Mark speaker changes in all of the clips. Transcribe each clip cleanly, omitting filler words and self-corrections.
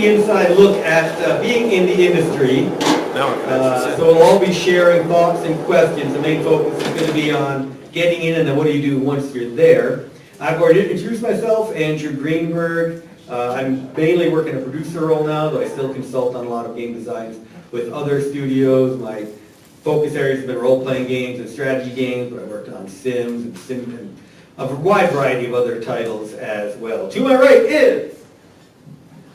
Speaker 1: the inside look at being in the industry. So we'll all be sharing thoughts and questions. The main focus is going to be on getting in and then what do you do once you're there. I've already introduced myself, Andrew Greenberg. I'm mainly working a producer role now, though I still consult on a lot of game designs with other studios. My focus areas have been role-playing games and strategy games, but I've worked on Sims and a wide variety of other titles as well. To my right is...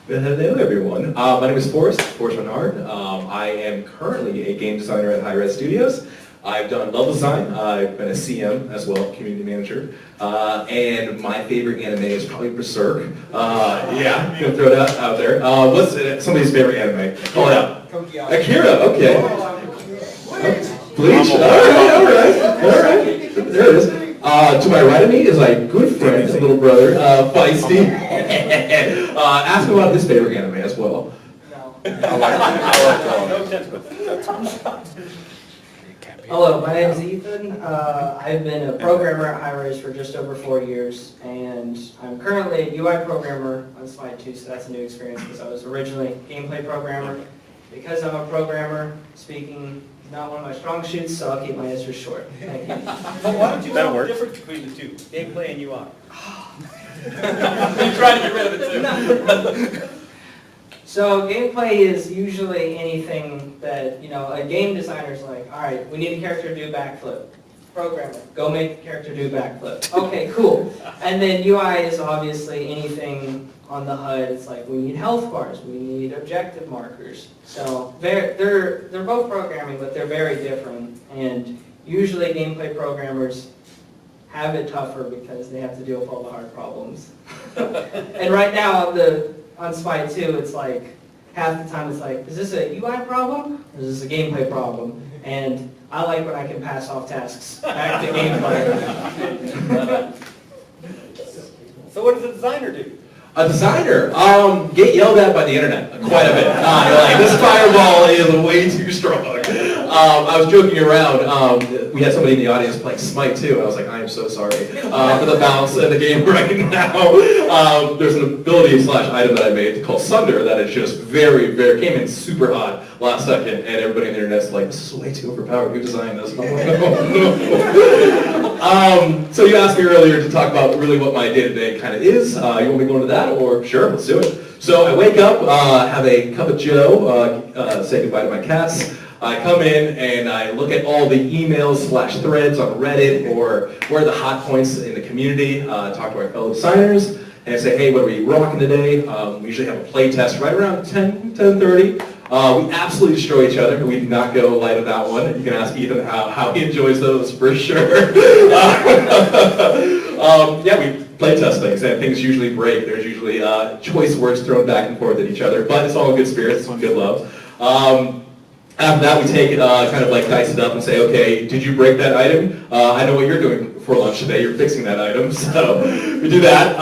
Speaker 2: Hello everyone, my name is Forrest Raynard. I am currently a game designer at Hi-Rez Studios. I've done level design, I've been a CM as well, community manager, and my favorite anime is probably Berserk. Yeah, I'm gonna throw that out there. What's somebody's favorite anime? Call it out. Akira, okay. Bleach, alright, there it is. To my right of me is my good friend, his little brother, Feisty. Ask him about his favorite anime as well.
Speaker 3: Hello, my name is Ethan. I've been a programmer at Hi-Rez for just over 4 years, and I'm currently a UI programmer on Smite 2, so that's a new experience because I was originally a gameplay programmer. Because I'm a programmer, speaking is not one of my strong suits, so I'll keep my answers short. Thank you.
Speaker 4: Well, why don't you know the difference between the two, gameplay and UI? I'm trying to get rid of it too.
Speaker 3: So gameplay is usually anything that, a game designer's like, all right, we need a character to do a backflip. Programmer, go make the character do a backflip. Okay, cool. And then UI is obviously anything on the HUD. It's like we need health bars, we need objective markers. So they're both programming, but they're very different. And usually gameplay programmers have it tougher because they have to deal with all the hard problems. And right now on Smite 2, it's like half the time it's like, is this a UI problem or is this a gameplay problem? And I like when I can pass off tasks back to gameplay.
Speaker 4: So what does a designer do?
Speaker 2: A designer, get yelled at by the internet quite a bit. You're like, this fireball is way too strong. I was joking around. We had somebody in the audience playing Smite 2. I was like, I am so sorry for the balance in the game right now. There's an ability / item that I made called Sunder that is just very, came in super hot last second, and everybody on the internet's like, this is way too overpowered. Who designed this? I'm like, oh, no. So you asked me earlier to talk about really what my day-to-day kind of is. You want me to go into that, or sure, let's do it. So I wake up, have a cup of joe, say goodbye to my cats. I come in and I look at all the emails / threads on Reddit or where are the hot points in the community, talk to our fellow designers, and I say, hey, what are we rocking today? We usually have a play test right around 10:30. We absolutely destroy each other. We do not go light on that one. You can ask Ethan how he enjoys those for sure. Yeah, we play test things, and things usually break. There's usually choice words thrown back and forth at each other, but it's all in good spirits, it's all good love. After that, we take it, kind of like dice it up and say, okay, did you break that item? I know what you're doing for lunch today. You're fixing that item, so we do that.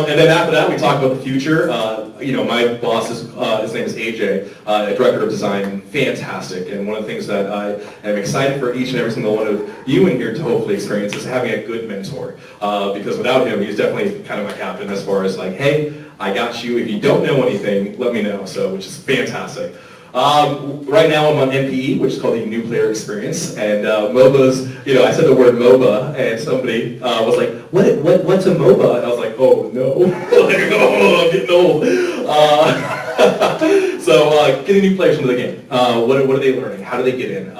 Speaker 2: And then after that, we talk about the future. My boss, his name is AJ, director of design, fantastic. And one of the things that I am excited for each and every single one of you in here to hopefully experience is having a good mentor. Because without him, he's definitely kind of my captain as far as like, hey, I got you. If you don't know anything, let me know. So, which is fantastic. Right now I'm on NPE, which is called the New Player Experience, and MOBAs, I said the word MOBA, and somebody was like, what's a MOBA? And I was like, oh no, like, oh, I'm getting old. So getting new players into the game. What are they learning? How do they get in?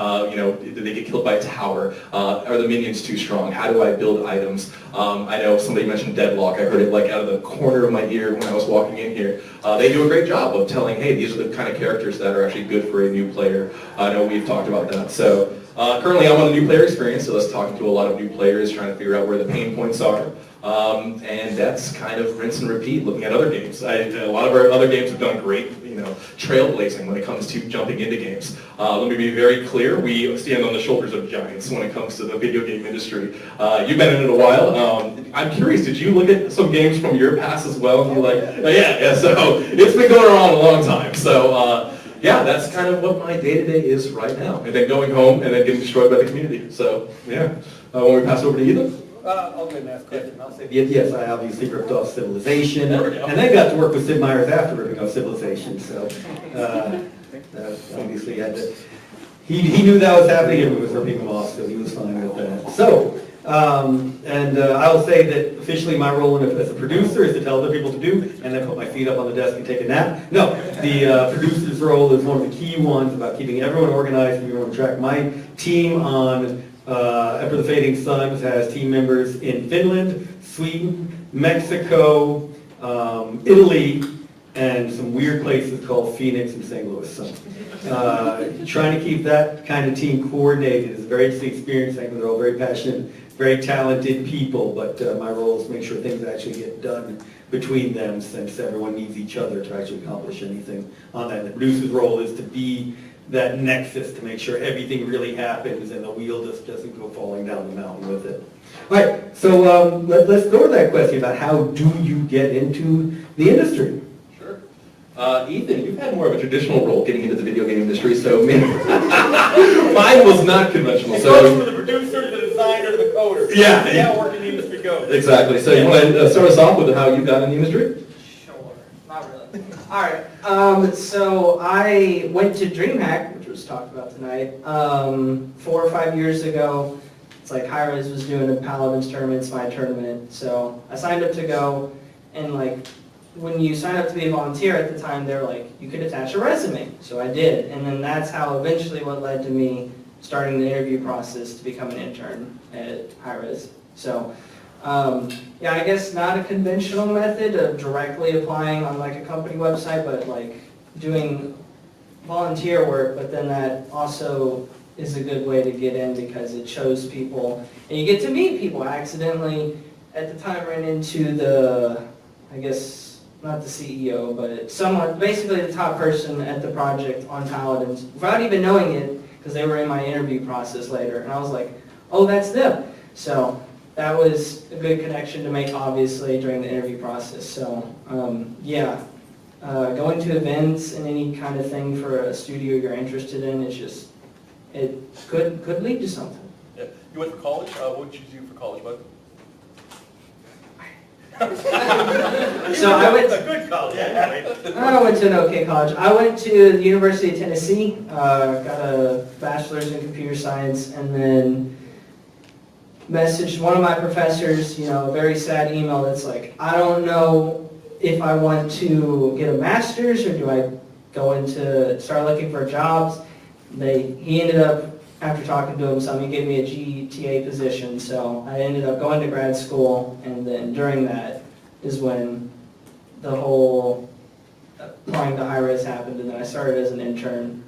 Speaker 2: Did they get killed by a tower? Are the minions too strong? How do I build items? I know somebody mentioned Deadlock. I heard it like out of the corner of my ear when I was walking in here. They do a great job of telling, hey, these are the kind of characters that are actually good for a new player. I know we've talked about that. So currently I'm on the New Player Experience, so that's talking to a lot of new players, trying to figure out where the pain points are. And that's kind of rinse and repeat, looking at other games. A lot of our other games have done great, trailblazing when it comes to jumping into games. Let me be very clear, we stand on the shoulders of giants when it comes to the video game industry. You've been in it a while. I'm curious, did you look at some games from your past as well? And you're like, oh, yeah, so it's been going on a long time. So yeah, that's kind of what my day-to-day is right now. And then going home and then getting destroyed by the community. So yeah, when we pass over to Ethan.
Speaker 4: I'll go ahead and ask a question. I'll say.
Speaker 1: Yes, I obviously ripped off Civilization,
Speaker 4: There we go.
Speaker 1: and then got to work with Sid Meier's after ripping off Civilization, so, obviously had to, he knew that was happening, and we was ripping him off, so he was fine with that. So, I will say that officially my role as a producer is to tell other people to do, and then put my feet up on the desk and take a nap. No, the producer's role is one of the key ones about keeping everyone organized, keeping everyone on track. My team on Emperor the Fading Suns has team members in Finland, Sweden, Mexico, Italy, and some weird places called Phoenix and St. Louis. So, trying to keep that kind of team coordinated is a very interesting experience. I think they're all very passionate, very talented people, but my role is to make sure things actually get done between them, since everyone needs each other to actually accomplish anything on that. The producer's role is to be that nexus to make sure everything really happens and the wheel just doesn't go falling down the mountain with it. All right, so let's go to that question about how do you get into the industry?
Speaker 2: Sure. Ethan, you've had more of a traditional role getting into the video game industry, so maybe mine was not conventional.
Speaker 4: It
Speaker 2: So
Speaker 4: goes from the producer to the designer to the coder.
Speaker 2: Yeah.
Speaker 4: That's how work in the industry goes.
Speaker 2: exactly. So you want to start us off with how you got in the industry?
Speaker 3: Sure, not really. All right, so I went to DreamHack, which was talked about tonight, 4 or 5 years ago. It's like Hi-Rez was doing a Paladins tournament, Smite tournament, so I signed up to go, and like, when you sign up to be a volunteer at the time, they're like, you could attach a resume, so I did, and then that's how eventually what led to me starting the interview process to become an intern at Hi-Rez. So, yeah, I guess not a conventional method of directly applying on like a company website, but like doing volunteer work, but then that also is a good way to get in because it shows people, and you get to meet people. I accidentally, at the time, ran into the, I guess, not the CEO, but someone, basically the top person at the project on Paladins, without even knowing it, because they were in my interview process later, and I was like, oh, that's them. So that was a good connection to make, obviously, during the interview process. So, yeah, going to events and any kind of thing for a studio you're interested in, it's just, it could lead to something.
Speaker 4: Yeah. You went to college? What did you do for college, bud?
Speaker 3: So I went.
Speaker 4: A good college. Yeah.
Speaker 3: I went to an okay college. I went to the University of Tennessee, got a bachelor's in computer science, and then messaged one of my professors, a very sad email that's like, I don't know if I want to get a master's or do I go into start looking for jobs. He ended up, after talking to him some, he gave me a GTA position, so I ended up going to grad school, and then during that is when the whole applying to Hi-Rez happened, and then I started as an intern,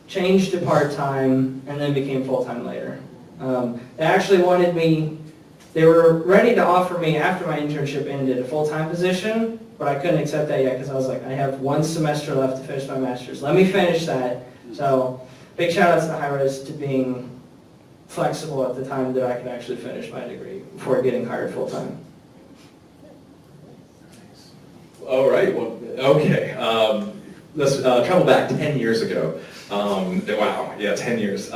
Speaker 3: changed to part-time, and then became full-time later. They actually wanted me, they were ready to offer me, after my internship ended, a full-time position, but I couldn't accept that yet because I was like, I have 1 semester left to finish my master's. Let me finish that. So, big shout outs to Hi-Rez to being flexible at the time that I could actually finish my degree before getting hired full-time.
Speaker 2: All right, well, okay. Let's travel back 10 years ago. Wow, yeah, 10 years.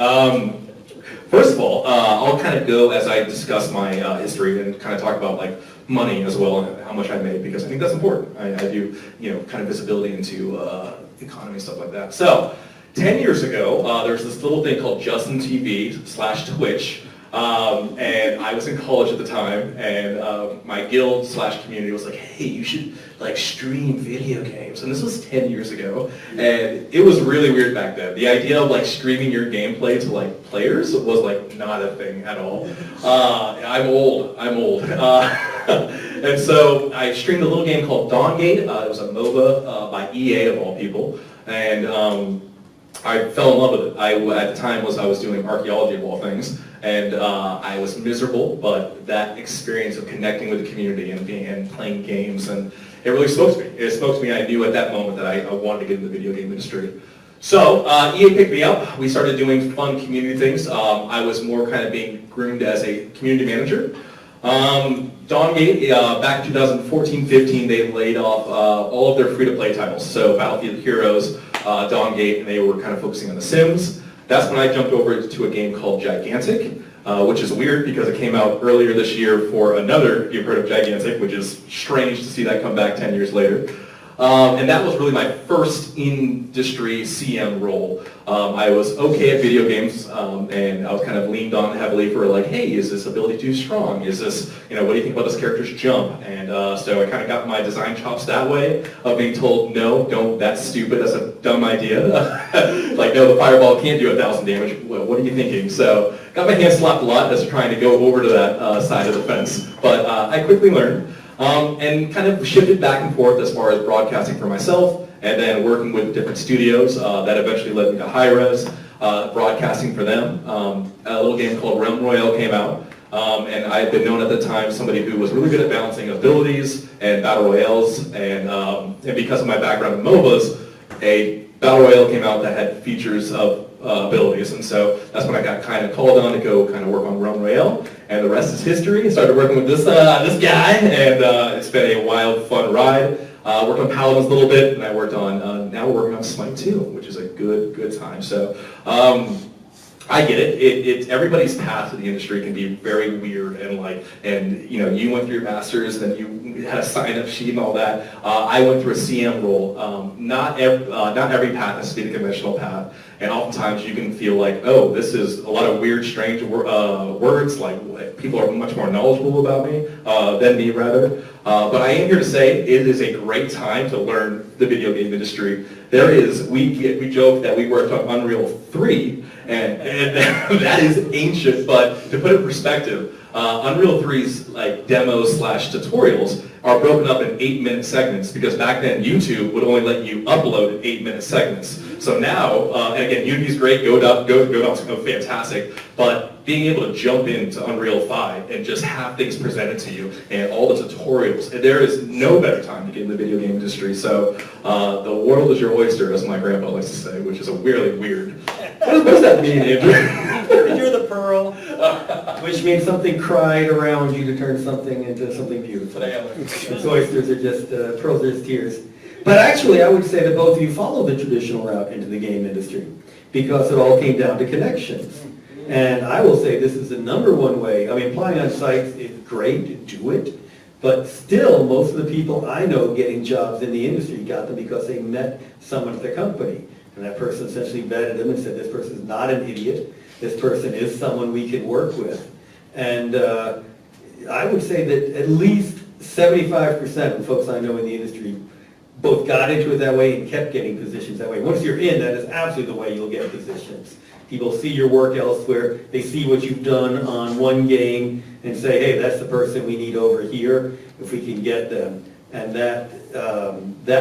Speaker 2: First of all, I'll kind of go as I discuss my history and kind of talk about like money as well and how much I made, because I think that's important. I do, kind of visibility into economy and stuff like that. So, 10 years ago, there was this little thing called Justin TV/Twitch, and I was in college at the time, and my guild / community was like, hey, you should like stream video games, and this was 10 years ago, and it was really weird back then. The idea of like streaming your gameplay to like players was like not a thing at all. I'm old, and so I streamed a little game called Dawngate. It was a MOBA by EA of all people, and I fell in love with it. At the time I was doing archaeology of all things, and I was miserable, but that experience of connecting with the community and playing games, and it really spoke to me. It spoke to me. I knew at that moment that I wanted to get into the video game industry. So EA picked me up. We started doing fun community things. I was more kind of being groomed as a community manager. Dawngate, back in 2014-15, they laid off all of their free-to-play titles. So Battlefield Heroes, Dawngate, and they were kind of focusing on The Sims. That's when I jumped over to a game called Gigantic. which is weird because it came out earlier this year for another, you've heard of Gigantic, which is strange to see that come back 10 years later. And that was really my first industry CM role. I was okay at video games, and I was kind of leaned on heavily for like, hey, is this ability too strong? Is this, what do you think about this character's jump? And so I kind of got my design chops that way of being told, no, don't, that's stupid, that's a dumb idea. Like, no, the fireball can't do 1,000 damage. What are you thinking? So got my hands slapped a lot as trying to go over to that side of the fence. But I quickly learned. And kind of shifted back and forth as far as broadcasting for myself, and then working with different studios. That eventually led me to Hi-Rez, broadcasting for them. A little game called Realm Royale came out, and I had been known at the time somebody who was really good at balancing abilities and battle royales, and because of my background in MOBAs, a battle royale came out that had features of abilities, and so that's when I got kind of called on to go kind of work on Realm Royale, and the rest is history. I started working with this guy, and it's been a wild, fun ride. Worked on Paladins a little bit, and I worked on, now we're working on Smite 2, which is a good time. So I get it. Everybody's path to the industry can be very weird, and you went through your masters, then you had a sign-up sheet and all that. I went through a CM role. Not every path has to be the conventional path, and oftentimes you can feel like, oh, this is a lot of weird, strange words. Like people are much more knowledgeable about me than me, rather. But I am here to say it is a great time to learn the video game industry. We joke that we worked on Unreal 3. And that is ancient, but to put it in perspective, Unreal 3's like demos / tutorials are broken up in 8-minute segments, because back then YouTube would only let you upload in 8-minute segments. So now, and again, Unity's great, Godot's fantastic, but being able to jump into Unreal 5 and just have things presented to you and all the tutorials, and there is no better time to get in the video game industry. So the world is your oyster, as my grandpa likes to say, which is a really weird. What does that mean, Andrew?
Speaker 4: You're the pearl.
Speaker 1: Which means something cried around you to turn something into something beautiful. So oysters are just, pearls are just tears. But actually, I would say that both of you follow the traditional route into the game industry, because it all came down to connections. And I will say this is the #1 way. I mean, applying on sites is great, do it, but still, most of the people I know getting jobs in the industry got them because they met someone at the company. And that person essentially vetted them and said, this person is not an idiot, this person is someone we can work with. And I would say that at least 75% of folks I know in the industry both got into it that way and kept getting positions that way. Once you're in, that is absolutely the way you'll get positions. People see your work elsewhere, they see what you've done on one game and say, hey, that's the person we need over here if we can get them. And that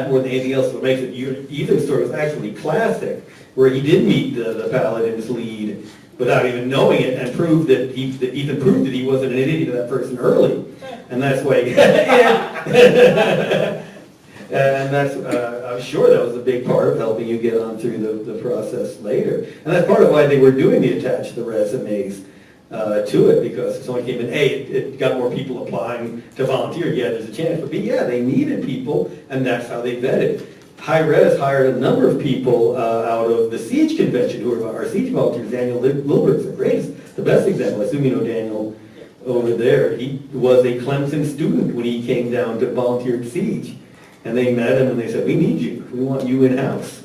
Speaker 1: more than anything else, what makes it, Ethan's story was actually classic, where he did meet the Paladins lead without even knowing it, and proved that Ethan proved that he wasn't an idiot to that person early. And that's why, and that's, I'm sure that was a big part of helping you get on through the process later. And that's part of why they were doing the attach the resumes to it, because if someone came in, A, it got more people applying to volunteer, yeah, there's a chance, but B, yeah, they needed people, and that's how they vetted. Hi-Rez hired a number of people out of the Siege convention who are our Siege volunteers. Daniel Lilbert's the best example. I assume you know Daniel over there. He was a Clemson student when he came down to volunteer at Siege. And they met him and they said, we need you. We want you in-house.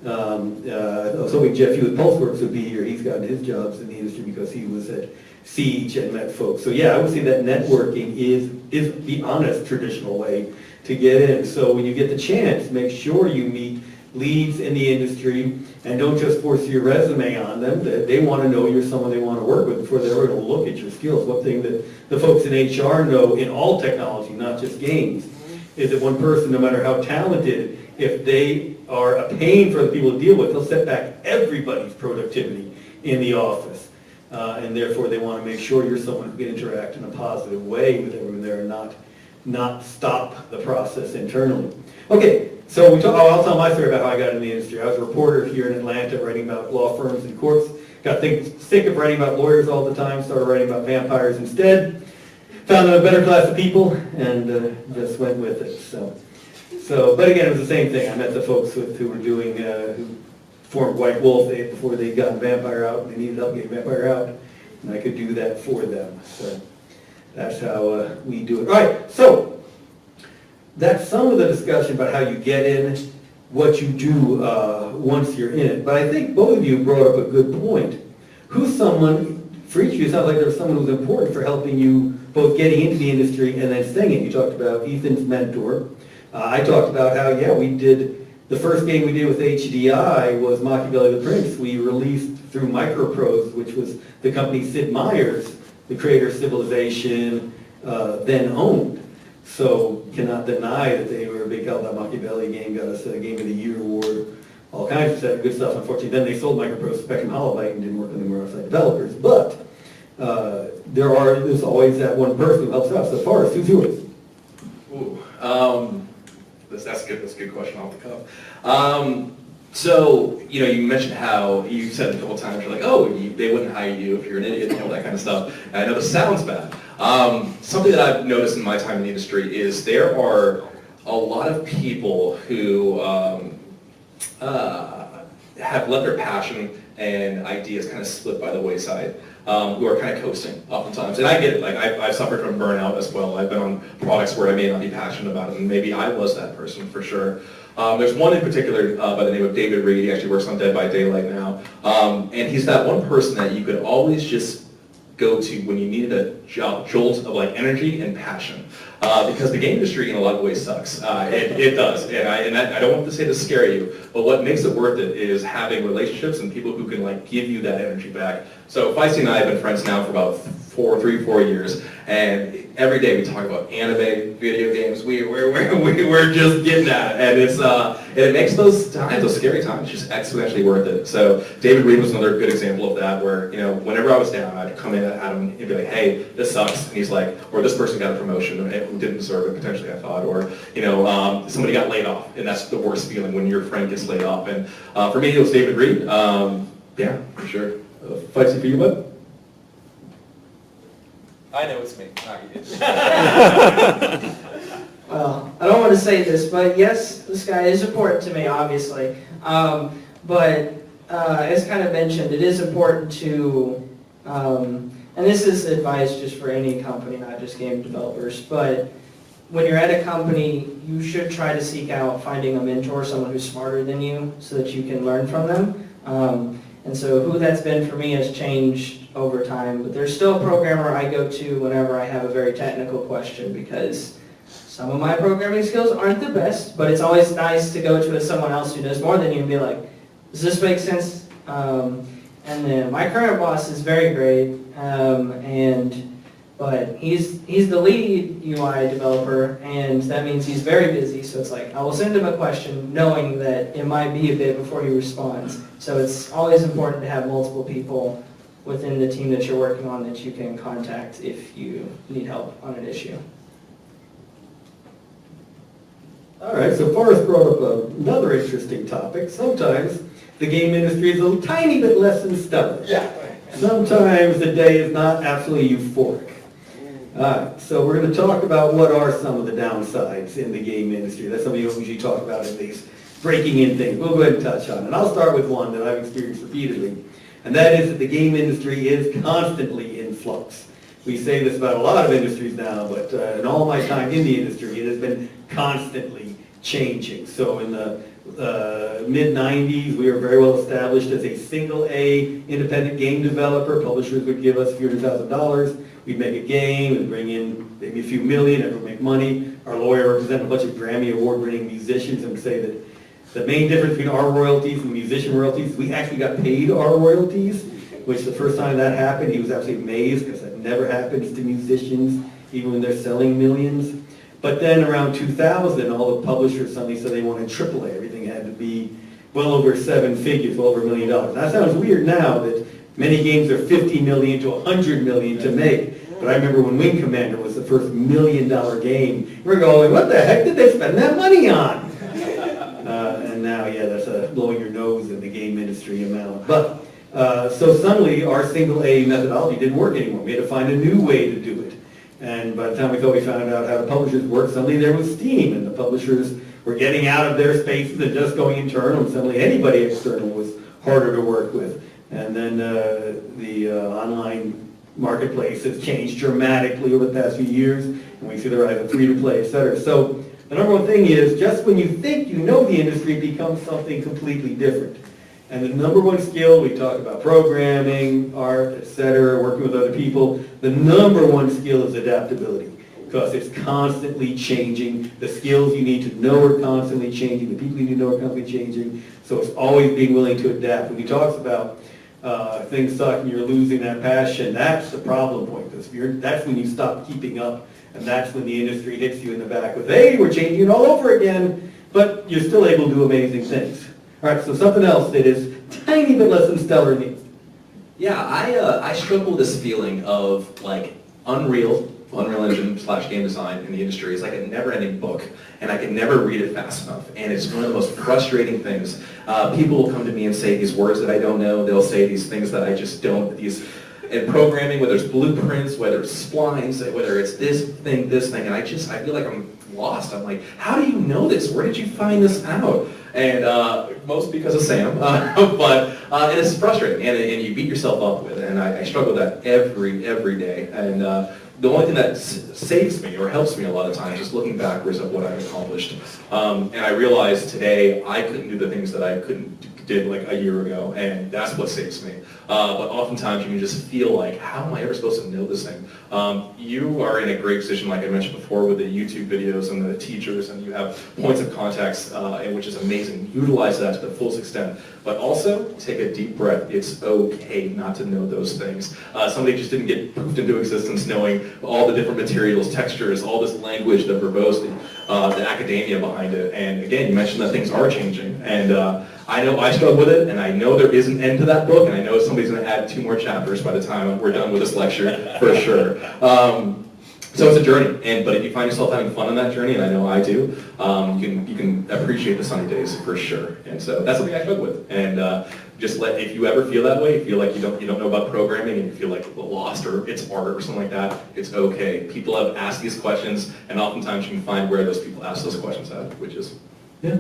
Speaker 1: I was hoping Jeff Hewitt Pulseworks would be here. He's gotten his jobs in the industry because he was at Siege and met folks. So yeah, I would say that networking is the honest traditional way to get in. So when you get the chance, make sure you meet leads in the industry and don't just force your resume on them. They want to know you're someone they want to work with before they're going to look at your skills. One thing that the folks in HR know in all technology, not just games, is that one person, no matter how talented, if they are a pain for the people to deal with, they'll set back everybody's productivity in the office. And therefore, they want to make sure you're someone who can interact in a positive way with everyone there and not stop the process internally. Okay, so I'll tell my story about how I got in the industry. I was a reporter here in Atlanta writing about law firms and courts. Got sick of writing about lawyers all the time, started writing about vampires instead. Found them a better class of people and just went with it. So, but again, it was the same thing. I met the folks who were doing, who formed White Wolf before they'd gotten Vampire out, and they needed help getting Vampire out. and I could do that for them. So that's how we do it. All right, so that's some of the discussion about how you get in, what you do once you're in it. But I think both of you brought up a good point. Who's someone, for each of you, it sounds like there's someone who's important for helping you both getting into the industry and then staying in. You talked about Ethan's mentor. I talked about how, yeah, we did, the first game we did with HDI was Machiavelli the Prince. We released through Microprose, which was the company Sid Meier's, the creator of Civilization, then owned. So cannot deny that they were a big help. That Machiavelli game got us a Game of the Year award, all kinds of good stuff. Unfortunately, then they sold Microprose to Spectrum Holobyte and didn't work anymore outside developers. But there's always that one person who helps out. So Forrest, who's yours?
Speaker 2: Ooh, that's good. That's a good question off the cuff. So, you mentioned how you said a couple times, you're like, oh, they wouldn't hire you if you're an idiot and all that kind of stuff. And I know this sounds bad. Something that I've noticed in my time in the industry is there are a lot of people who have let their passion and ideas kind of slip by the wayside, who are kind of coasting oftentimes. And I get it, like I've suffered from burnout as well. I've been on products where I may not be passionate about it, and maybe I was that person for sure. There's one in particular by the name of David Reed. He actually works on Dead by Daylight now. And he's that one person that you could always just go to when you needed a jolt of like energy and passion. Because the game industry in a lot of ways sucks. It does. And I don't want to say to scare you, but what makes it worth it is having relationships and people who can like give you that energy back. So Feisty and I have been friends now for about 4 years, and every day we talk about anime, video games. We're just getting at it, and it makes those scary times, just exponentially worth it. So David Reed was another good example of that, where whenever I was down, I'd come in at him and be like, hey, this sucks, and he's like, or this person got a promotion who didn't deserve it potentially, I thought, or somebody got laid off, and that's the worst feeling when your friend gets laid off. And for me, it was David Reed. Yeah, for sure. Feisty for you, bud?
Speaker 4: I know it's me, not you.
Speaker 3: Well, I don't want to say this, but yes, this guy is important to me, obviously. But as kind of mentioned, it is important to, and this is advice just for any company, not just game developers, but when you're at a company, you should try to seek out finding a mentor, someone who's smarter than you, so that you can learn from them. And so who that's been for me has changed over time, but there's still a programmer I go to whenever I have a very technical question, because some of my programming skills aren't the best, but it's always nice to go to someone else who knows more than you and be like, does this make sense? And then my current boss is very great, but he's the lead UI developer, and that means he's very busy, so it's like, I will send him a question knowing that it might be a bit before he responds. So it's always important to have multiple people within the team that you're working on that you can contact if you need help on an issue.
Speaker 1: All right, so Forrest brought up another interesting topic. Sometimes the game industry is a tiny bit less than stellar.
Speaker 4: Yeah.
Speaker 1: Sometimes the day is not absolutely euphoric. All right, so we're going to talk about what are some of the downsides in the game industry. That's something we usually talk about in these breaking in things. We'll go ahead and touch on it. I'll start with one that I've experienced repeatedly, and that is that the game industry is constantly in flux. We say this about a lot of industries now, but in all my time in the industry, it has been constantly changing. So in the mid-90s, we were very well established as a single-A independent game developer. Publishers would give us a few $100,000. We'd make a game and bring in maybe a few million, everyone would make money. Our lawyer represented a bunch of Grammy Award-winning musicians and would say that the main difference between our royalties and musician royalties, we actually got paid our royalties, which the first time that happened, he was absolutely amazed because that never happens to musicians, even when they're selling millions. But then around 2000, all the publishers suddenly said they wanted AAA. Everything had to be well over 7 figures, well over $1 million. That sounds weird now that many games are 50 million to 100 million to make. But I remember when Wing Commander was the first $1 million game, we were going, what the heck did they spend that money on? And now, yeah, that's blowing your nose in the game industry amount. But so suddenly our single A methodology didn't work anymore. We had to find a new way to do it. And by the time we thought we found out how the publishers work, suddenly there was Steam, and the publishers were getting out of their spaces and just going internal, and suddenly anybody external was harder to work with. And then the online marketplace has changed dramatically over the past few years, and we see the rise of free-to-play, et cetera. So the number one thing is, just when you think you know the industry, it becomes something completely different. And the number one skill, we talk about programming, art, et cetera, working with other people, the number one skill is adaptability, because it's constantly changing. The skills you need to know are constantly changing, the people you need to know are constantly changing, so it's always being willing to adapt. When he talks about things suck and you're losing that passion, that's the problem point, because that's when you stop keeping up, and that's when the industry hits you in the back with, hey, we're changing it all over again, but you're still able to do amazing things. All right, so something else that is tiny bit less than stellar needs.
Speaker 2: Yeah, I struggle with this feeling of like Unreal Engine / game design in the industry is like a never-ending book, and I can never read it fast enough, and it's one of the most frustrating things. People will come to me and say these words that I don't know, they'll say these things that I just don't, in programming, whether it's blueprints, whether it's splines, whether it's this thing, and I feel like I'm lost. I'm like, how do you know this? Where did you find this out? And most because of Sam, but it is frustrating, and you beat yourself up with it, and I struggle with that every day. And the only thing that saves me or helps me a lot of times is looking backwards at what I've accomplished. And I realize today I couldn't do the things that I did like a year ago, and that's what saves me. But oftentimes you can just feel like, how am I ever supposed to know this thing? You are in a great position, like I mentioned before, with the YouTube videos and the teachers, and you have points of contacts, which is amazing. Utilize that to the fullest extent. But also, take a deep breath. It's okay not to know those things. Somebody just didn't get poofed into existence knowing all the different materials, textures, all this language, the verbosity, the academia behind it. And again, you mentioned that things are changing. And I know I struggle with it, and I know there is an end to that book, and I know somebody's going to add 2 more chapters by the time we're done with this lecture, for sure. So it's a journey, but if you find yourself having fun on that journey, and I know I do, you can appreciate the sunny days for sure. And so that's something I struggle with. And if you ever feel that way, you feel like you don't know about programming, and you feel like lost or it's art or something like that, it's okay. People have asked these questions, and oftentimes you can find where those people ask those questions at, which is, yeah.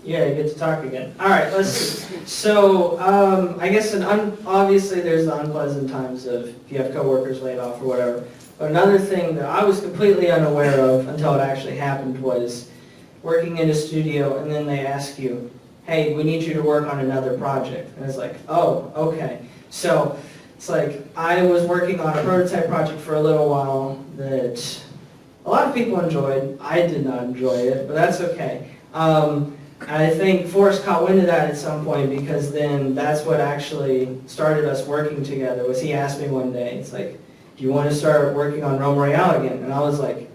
Speaker 3: Yeah, you get to talk again. All right, let's see. So, I guess obviously there's the unpleasant times of if you have coworkers laid off or whatever. But another thing that I was completely unaware of until it actually happened was working in a studio, and then they ask you, hey, we need you to work on another project. And it's like, oh, okay. So it's like I was working on a prototype project for a little while that a lot of people enjoyed. I did not enjoy it, but that's okay. I think Forrest caught wind of that at some point, because then that's what actually started us working together. Was he asked me one day, it's like, do you want to start working on Realm Royale again? And I was like,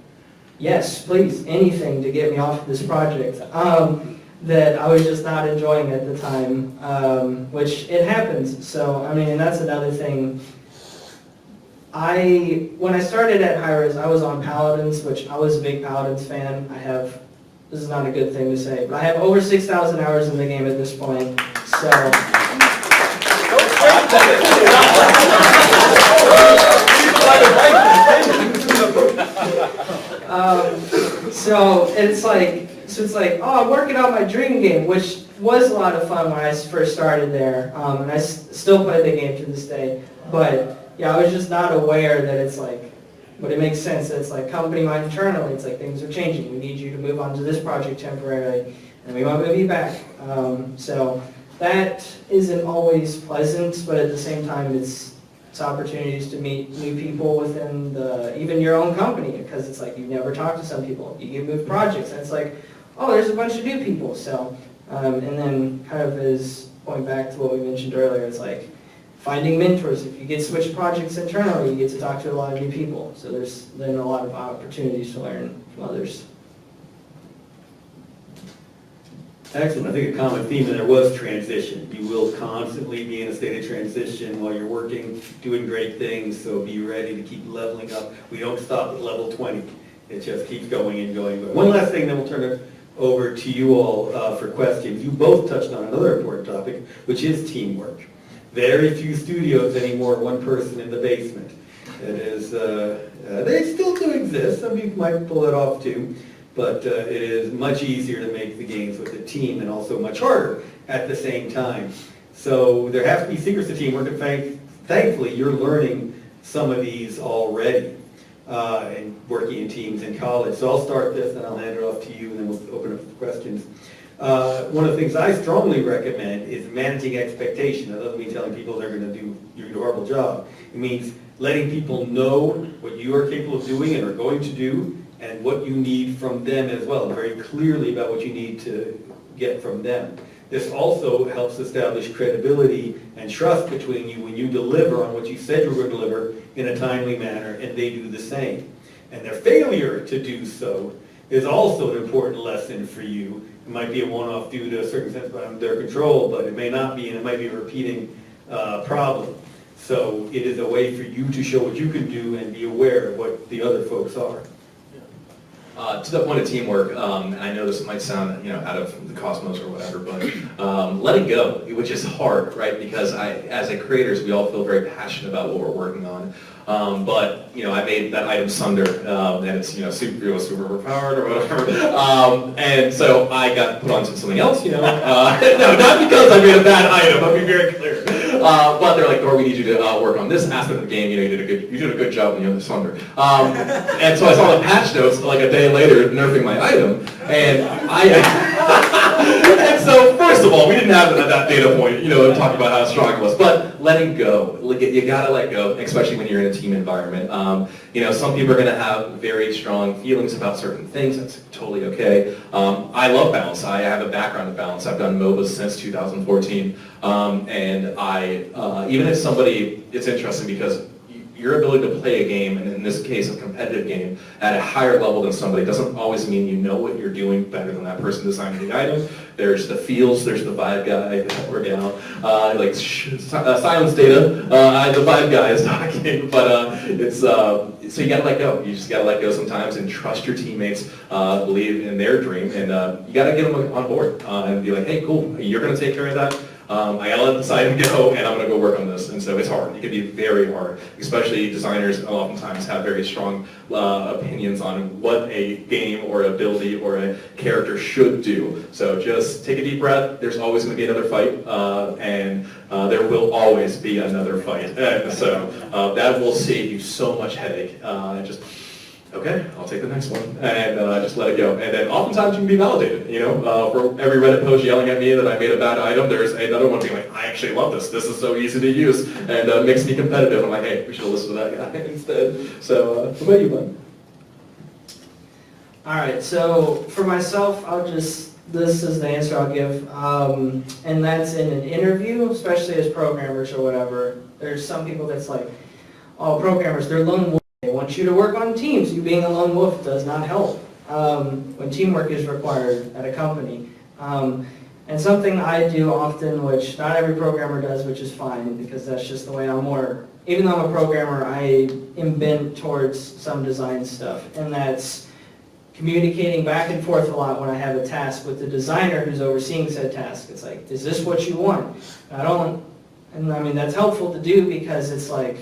Speaker 3: yes, please, anything to get me off of this project that I was just not enjoying at the time, which it happens. So, I mean, and that's another thing. When I started at Hi-Rez, I was on Paladins, which I was a big Paladins fan. This is not a good thing to say, but I have over 6,000 hours in the game at this point, so. So it's like, oh, I'm working on my dream game, which was a lot of fun when I first started there, and I still play the game to this day, but yeah, I was just not aware that it's like, but it makes sense that it's like company-wide internally, it's like things are changing. We need you to move on to this project temporarily, and we want to move you back. So that isn't always pleasant, but at the same time, it's opportunities to meet new people within even your own company, because it's like you never talk to some people. You get moved projects, and it's like, oh, there's a bunch of new people. So, and then kind of as going back to what we mentioned earlier, it's like, finding mentors. If you get switched projects internally, you get to talk to a lot of new people. So there's then a lot of opportunities to learn from others.
Speaker 1: Excellent. I think a common theme there was transition. You will constantly be in a state of transition while you're working, doing great things, so be ready to keep leveling up. We don't stop at level 20. It just keeps going and going. But one last thing, then we'll turn it over to you all for questions. You both touched on another important topic, which is teamwork. Very few studios anymore, one person in the basement. It is, they still do exist. Some people might pull it off too, but it is much easier to make the games with a team, and also much harder at the same time. So there have to be secrets to teamwork. In fact, thankfully, you're learning some of these already and working in teams in college. So I'll start this and I'll hand it off to you and then we'll open up for questions. One of the things I strongly recommend is managing expectation. That doesn't mean telling people they're going to do a horrible job. It means letting people know what you are capable of doing and are going to do and what you need from them as well, very clearly about what you need to get from them. This also helps establish credibility and trust between you when you deliver on what you said you were going to deliver in a timely manner and they do the same. And their failure to do so is also an important lesson for you. It might be a one-off due to a circumstance beyond their control, but it may not be, and it might be a repeating problem. So it is a way for you to show what you can do and be aware of what the other folks are.
Speaker 2: To the point of teamwork, and I know this might sound, out of the cosmos or whatever, but letting go, which is hard, right? Because as creators, we all feel very passionate about what we're working on. But I made that item Sunder, and it's super overpowered or whatever. And so I got put onto something else. No, not because I made a bad item. I'll be very clear. But they're like, "Or we need you to work on this aspect of the game. You did a good job on the Sunder." And so I saw the patch notes like a day later, nerfing my item, and and so first of all, we didn't have that data point, to talk about how strong it was. But letting go, you gotta let go, especially when you're in a team environment. Some people are going to have very strong feelings about certain things. That's totally okay. I love balance. I have a background in balance. I've done MOBAs since 2014. And even if somebody, it's interesting because your ability to play a game, and in this case a competitive game, at a higher level than somebody doesn't always mean you know what you're doing better than that person designing the item. There's the feels, there's the vibe guy or gal, silence data, the vibe guy is talking, but it's, so you gotta let go. You just gotta let go sometimes and trust your teammates, believe in their dream, and you gotta get them on board and be like, hey, cool, you're gonna take care of that. I gotta let the side go, and I'm gonna go work on this. And so it's hard. It can be very hard, especially designers oftentimes have very strong opinions on what a game or ability or a character should do. So just take a deep breath. There's always gonna be another fight, and there will always be another fight. And so that will save you so much headache. Just okay, I'll take the next one, and just let it go. And then oftentimes you can be validated, for every Reddit post yelling at me that I made a bad item, there's another one being like, I actually love this. This is so easy to use, and makes me competitive. I'm like, hey, we should have listened to that guy instead. So, what about you, bud?
Speaker 3: All right, so for myself, this is the answer I'll give, and that's in an interview, especially as programmers or whatever. There's some people that's like, oh, programmers, they're lone wolf. They want you to work on teams. You being a lone wolf does not help when teamwork is required at a company. And something I do often, which not every programmer does, which is fine, because that's just the way I'm more. Even though I'm a programmer, I am bent towards some design stuff, and that's communicating back and forth a lot when I have a task with the designer who's overseeing said task. It's like, is this what you want? And I mean, that's helpful to do because it's like,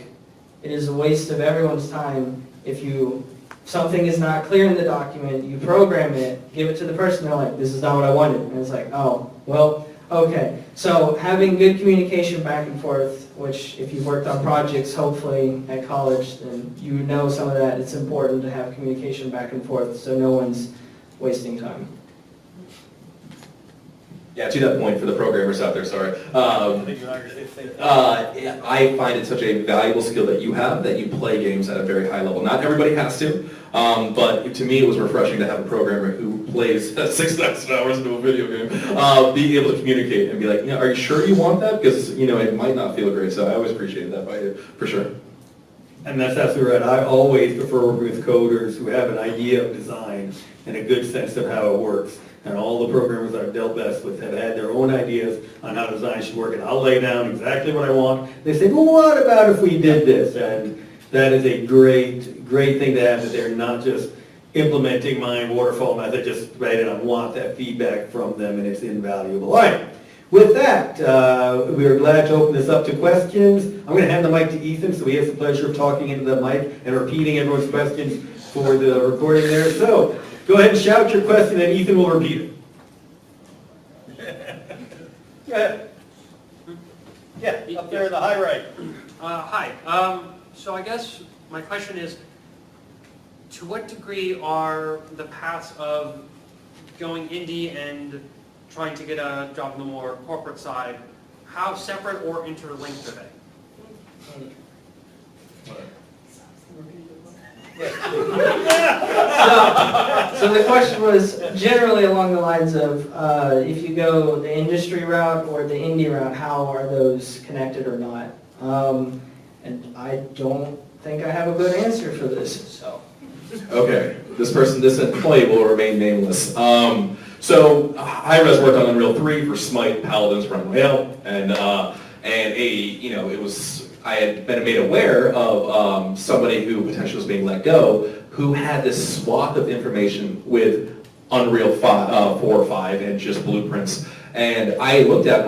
Speaker 3: it is a waste of everyone's time if something is not clear in the document, you program it, give it to the person, they're like, this is not what I wanted. And it's like, oh, well, okay. So having good communication back and forth, which if you've worked on projects, hopefully at college, then you know some of that. It's important to have communication back and forth so no one's wasting time.
Speaker 2: Yeah, to that point, for the programmers out there, sorry. I find it such a valuable skill that you have, that you play games at a very high level. Not everybody has to, but to me it was refreshing to have a programmer who plays 6,000 hours into a video game, be able to communicate and be like, are you sure you want that? Because, it might not feel great, so I always appreciate that by you, for sure.
Speaker 1: And that's absolutely right. I always prefer working with coders who have an idea of design and a good sense of how it works. And all the programmers I've dealt best with have had their own ideas on how design should work. And I'll lay down exactly what I want. They say, well, what about if we did this? And that is a great thing to have, that they're not just implementing my waterfall method, just right, and I want that feedback from them, and it's invaluable. All right. With that, we are glad to open this up to questions. I'm going to hand the mic to Ethan, so he has the pleasure of talking into the mic and repeating everyone's questions for the recording there. So go ahead and shout your question, and Ethan will repeat it.
Speaker 4: Go ahead. Yeah, up there in the high right.
Speaker 5: Hi. So I guess my question is, to what degree are the paths of going indie and trying to get a job on the more corporate side, how separate or interlinked are they?
Speaker 3: So the question was generally along the lines of if you go the industry route or the indie route, how are those connected or not? And I don't think I have a good answer for this, so.
Speaker 2: Okay, this employee will remain nameless. So Hi-Rez worked on Unreal 3 for Smite, Paladins, Run Royale, and I had been made aware of somebody who potentially was being let go, who had this swath of information with Unreal 4 or 5 and just blueprints. And I looked at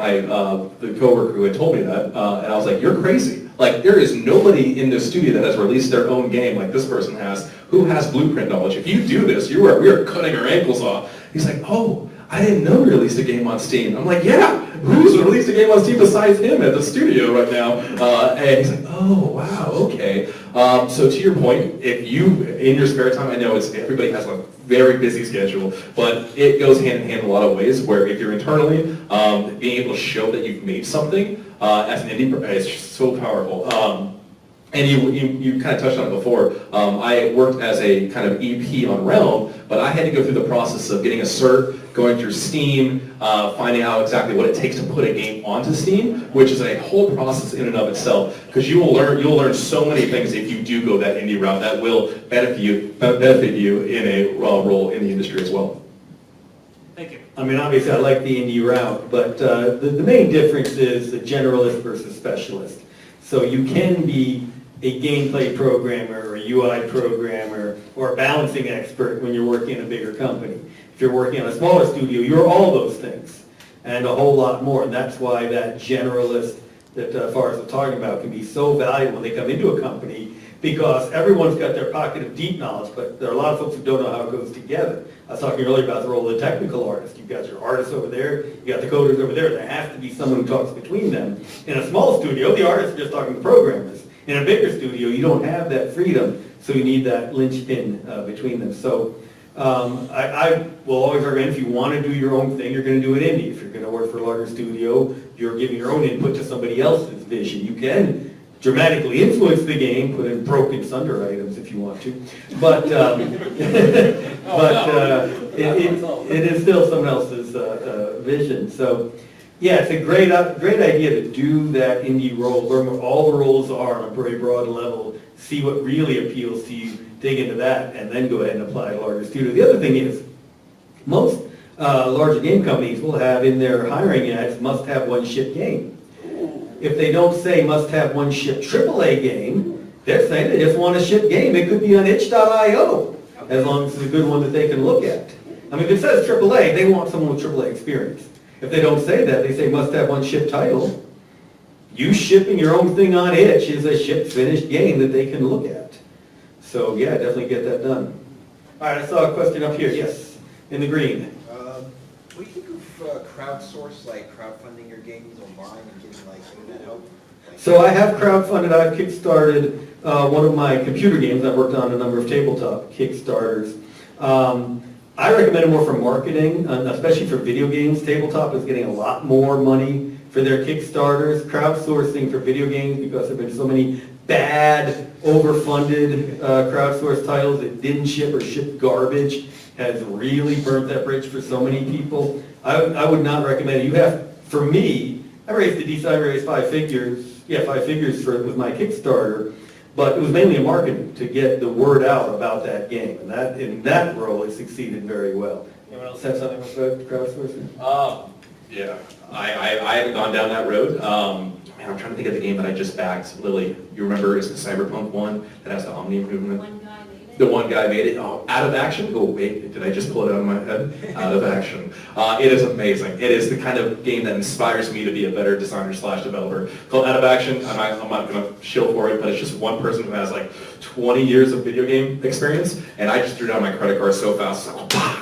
Speaker 2: the coworker who had told me that, and I was like, "You're crazy! Like, there is nobody in this studio that has released their own game like this person has, who has blueprint knowledge. If you do this, we are cutting our ankles off." He's like, "Oh, I didn't know we released a game on Steam." I'm like, "Yeah, who's released a game on Steam besides him at the studio right now?" And he's like, "Oh, wow, okay." So to your point, if you, in your spare time, I know everybody has a very busy schedule, but it goes hand in hand in a lot of ways, where if you're internally, being able to show that you've made something as an indie is so powerful. And you kind of touched on it before. I worked as a kind of EP on Realm, but I had to go through the process of getting a cert, going through Steam, finding out exactly what it takes to put a game onto Steam, which is a whole process in and of itself. Because you'll learn so many things if you do go that indie route that will benefit you in a role in the industry as well.
Speaker 5: Thank you.
Speaker 1: I mean, obviously, I like the indie route, but the main difference is the generalist versus specialist. So you can be a gameplay programmer or a UI programmer or a balancing expert when you're working in a bigger company. If you're working on a smaller studio, you're all those things and a whole lot more. And that's why that generalist that Forrest was talking about can be so valuable when they come into a company, because everyone's got their pocket of deep knowledge, but there are a lot of folks who don't know how it goes together. I was talking earlier about the role of the technical artist. You've got your artists over there, you got the coders over there. There has to be someone who talks between them. In a small studio, the artists are just talking to programmers. In a bigger studio, you don't have that freedom, so you need that linchpin between them. So I will always recommend, if you want to do your own thing, you're going to do it indie. If you're going to work for a larger studio, you're giving your own input to somebody else's vision. You can dramatically influence the game, put in broken Sunder items if you want to, but it is still someone else's vision. So yeah, it's a great idea to do that indie role, learn what all the roles are on a very broad level, see what really appeals to you, dig into that, and then go ahead and apply to a larger studio. The other thing is, most larger game companies will have in their hiring ads, must have one ship game. If they don't say must have one ship AAA game, they're saying they just want a ship game. It could be on itch.io, as long as it's a good one that they can look at. I mean, if it says AAA, they want someone with AAA experience. If they don't say that, they say must have one ship title. You shipping your own thing on itch is a ship finished game that they can look at. So yeah, definitely get that done. All right, I saw a question up here. Yes, in the green.
Speaker 6: What do you think of crowdsource, like crowdfunding your games online and getting like internet help?
Speaker 1: So I have crowdfunded, I've kickstarted one of my computer games. I've worked on a number of tabletop Kickstarters. I recommend it more for marketing, especially for video games. Tabletop is getting a lot more money for their Kickstarters. Crowdsourcing for video games, because there have been so many bad, overfunded crowdsourced titles that didn't ship or shipped garbage, has really burnt that bridge for so many people. I would not recommend it. You have, for me, I raised a decent, I raised 5 figures, with my Kickstarter, but it was mainly a marketing to get the word out about that game, and that in that role it succeeded very well. Anyone else have something with crowdsourcing?
Speaker 2: Yeah, I haven't gone down that road. Man, I'm trying to think of the game that I just backed. Lily, you remember, it's the Cyberpunk one that has the Omni movement? The one guy made it. Oh, Out of Action? Oh, wait, did I just pull it out of my head? Out of Action. It is amazing. It is the kind of game that inspires me to be a better designer / developer. Called Out of Action. I'm not going to shill for it, but it's just one person who has like 20 years of video game experience, and I just threw down my credit card so fast.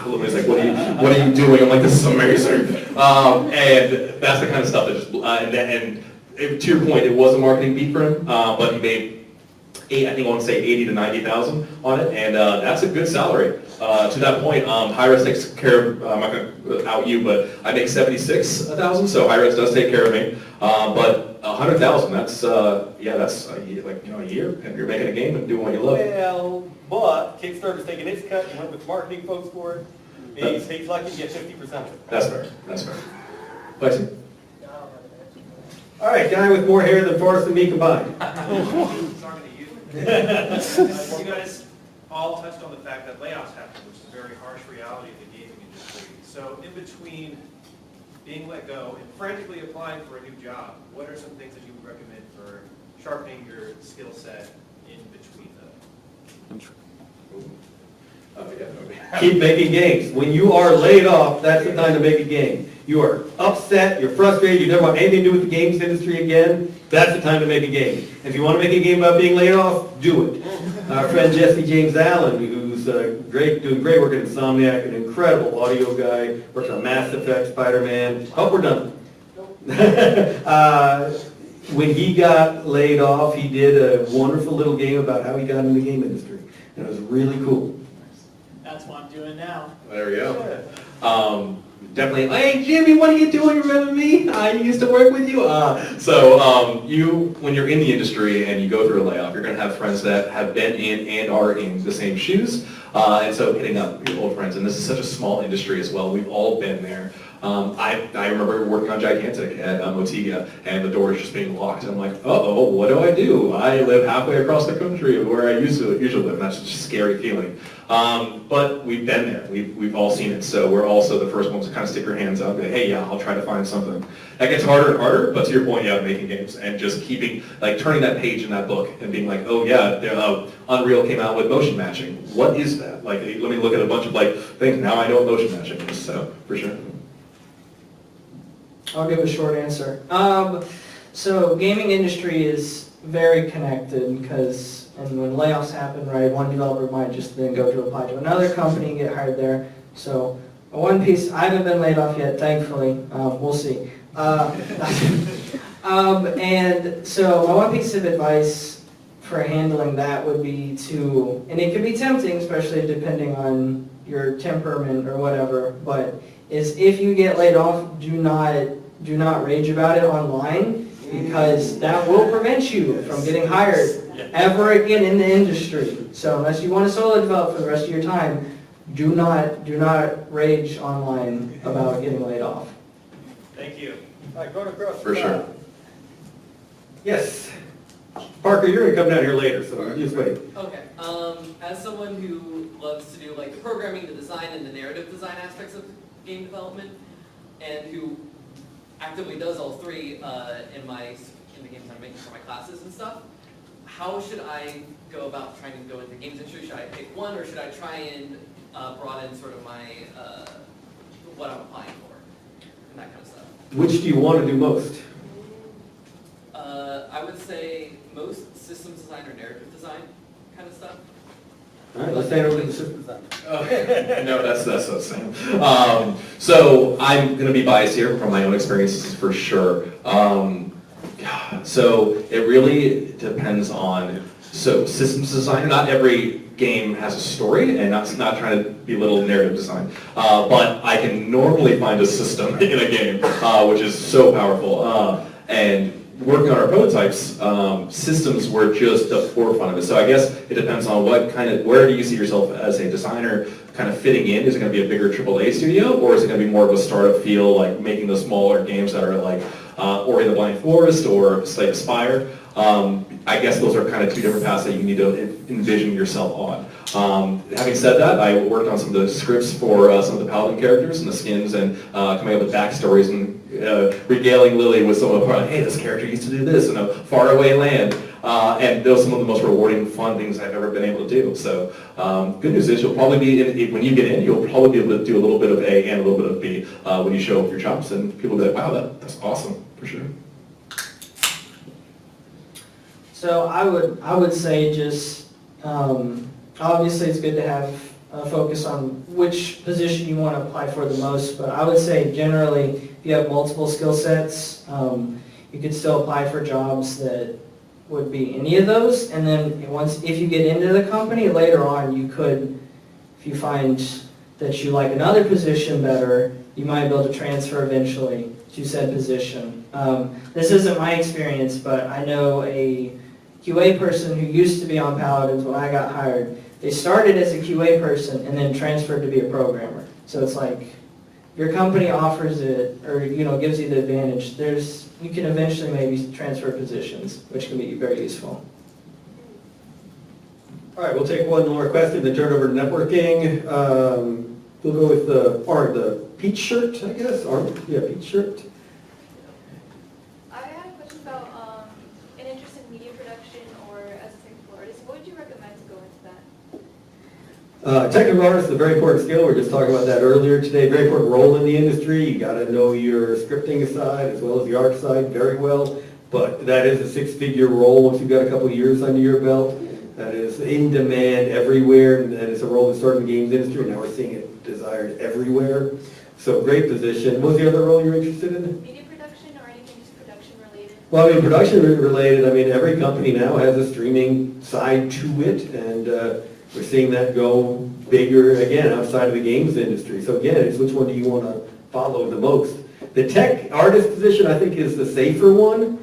Speaker 2: Lily's like, what are you doing? I'm like, this is amazing. And that's the kind of stuff that just, and to your point, it was a marketing beat for him, but he made I think I want to say 80 to 90,000 on it, and that's a good salary. To that point, Hi-Rez takes care of, I'm not going to out you, but I make 76,000, so Hi-Rez does take care of me. But 100,000, that's that's a year, and you're making a game and doing what you love.
Speaker 4: Well, but Kickstarter's taking its cut, and went with marketing folks for it. He's lucky to get 50% of it.
Speaker 2: That's fair. That's fair. Lexi?
Speaker 1: All right, guy with more hair than Forrest and me combined.
Speaker 7: Talking to you. You guys all touched on the fact that layoffs happen, which is a very harsh reality of the gaming industry. So in between being let go and frantically applying for a new job, what are some things that you would recommend for sharpening your skill set in between them?
Speaker 1: Keep making games. When you are laid off, that's the time to make a game. You are upset, you're frustrated, you never want anything to do with the games industry again, that's the time to make a game. If you want to make a game about being laid off, do it. Our friend Jesse James Allen, who's doing great work at Insomniac, an incredible audio guy, works on Mass Effect, Spider-Man. Oh, we're done. When he got laid off, he did a wonderful little game about how he got in the game industry. And it was really cool.
Speaker 8: That's what I'm doing now.
Speaker 2: There we go. Definitely, hey Jimmy, what are you doing? Remember me? I used to work with you. When you're in the industry and you go through a layoff, you're going to have friends that have been in and are in the same shoes. And so hitting up your old friends, and this is such a small industry as well. We've all been there. I remember working on Gigantic at Motiga, and the door is just being locked. And I'm like, uh-oh, what do? I live halfway across the country of where I usually live. And that's just a scary feeling. But we've been there. We've all seen it. So we're also the first ones to kind of stick your hands up and say, hey, yeah, I'll try to find something. That gets harder and harder, but to your point, yeah, making games and just keeping, turning that page in that book and being like, oh yeah, Unreal came out with motion matching. What is that? Let me look at a bunch of things. Now I know what motion matching is, so for sure.
Speaker 3: I'll give a short answer. So gaming industry is very connected because, and when layoffs happen, right, one developer might just then go to apply to another company and get hired there. So one piece, I haven't been laid off yet, thankfully. We'll see. And so my one piece of advice for handling that would be to, and it can be tempting, especially depending on your temperament or whatever, but is if you get laid off, do not rage about it online, because that will prevent you from getting hired ever again in the industry. So unless you want to solo develop for the rest of your time, do not rage online about getting laid off.
Speaker 7: Thank you.
Speaker 4: All right, going across.
Speaker 2: For sure.
Speaker 1: Yes. Parker, you're going to come down here later, so just wait.
Speaker 9: Okay. As someone who loves to do the programming, the design, and the narrative design aspects of game development, and who actively does all three in the games I'm making for my classes and stuff, how should I go about trying to go into the games industry? Should I pick one, or should I try and broaden sort of my what I'm applying for and that kind of stuff?
Speaker 1: Which do you want to do most?
Speaker 9: I would say most systems design or narrative design kind of stuff.
Speaker 1: All right, let's hand over to the system design.
Speaker 2: No, that's the same. So I'm going to be biased here from my own experiences for sure. So it really depends on, systems design, not every game has a story, and not trying to belittle narrative design. But I can normally find a system in a game, which is so powerful. And working on our prototypes, systems were just the forefront of it. So I guess it depends on where do you see yourself as a designer kind of fitting in? Is it going to be a bigger AAA studio, or is it going to be more of a startup feel, like making the smaller games that are like Ori and the Blind Forest or Slay the Spire? I guess those are kind of two different paths that you need to envision yourself on. Having said that, I worked on some of the scripts for some of the Paladin characters and the skins, and coming up with backstories and regaling Lily with some of her, hey, this character used to do this in a faraway land. And those are some of the most rewarding, fun things I've ever been able to do. So good news is you'll probably be, when you get in, you'll probably be able to do a little bit of A and a little bit of B when you show up your chops, and people will be like, wow, that's awesome, for sure.
Speaker 3: So I would say just, obviously it's good to have a focus on which position you want to apply for the most, but I would say generally if you have multiple skill sets, you you could still apply for jobs that would be any of those, and then if you get into the company, later on, you could, if you find that you like another position better, you might be able to transfer eventually to said position. This isn't my experience, but I know a QA person who used to be on Paladins when I got hired. They started as a QA person and then transferred to be a programmer. So it's like, your company offers it, or gives you the advantage. You can eventually maybe transfer positions, which can be very useful.
Speaker 1: All right, we'll take one more question, then turn over to networking. We'll go with the peach shirt, I guess. Peach shirt.
Speaker 10: I had a question about an interest in media production or as a technical artist. What would you recommend to go into that?
Speaker 1: Technical artist is a very important skill. We were just talking about that earlier today. Very important role in the industry. You got to know your scripting side as well as the art side very well. But that is a six-figure role once you've got a couple of years under your belt. That is in demand everywhere, and it's a role that started in the games industry, and now we're seeing it desired everywhere. So great position. What was the other role you're interested in?
Speaker 10: Media production or anything just production related?
Speaker 1: Well, production related, every company now has a streaming side to it, and we're seeing that go bigger, again, outside of the games industry. So again, it's which one do you want to follow the most? The tech artist position, I think, is the safer one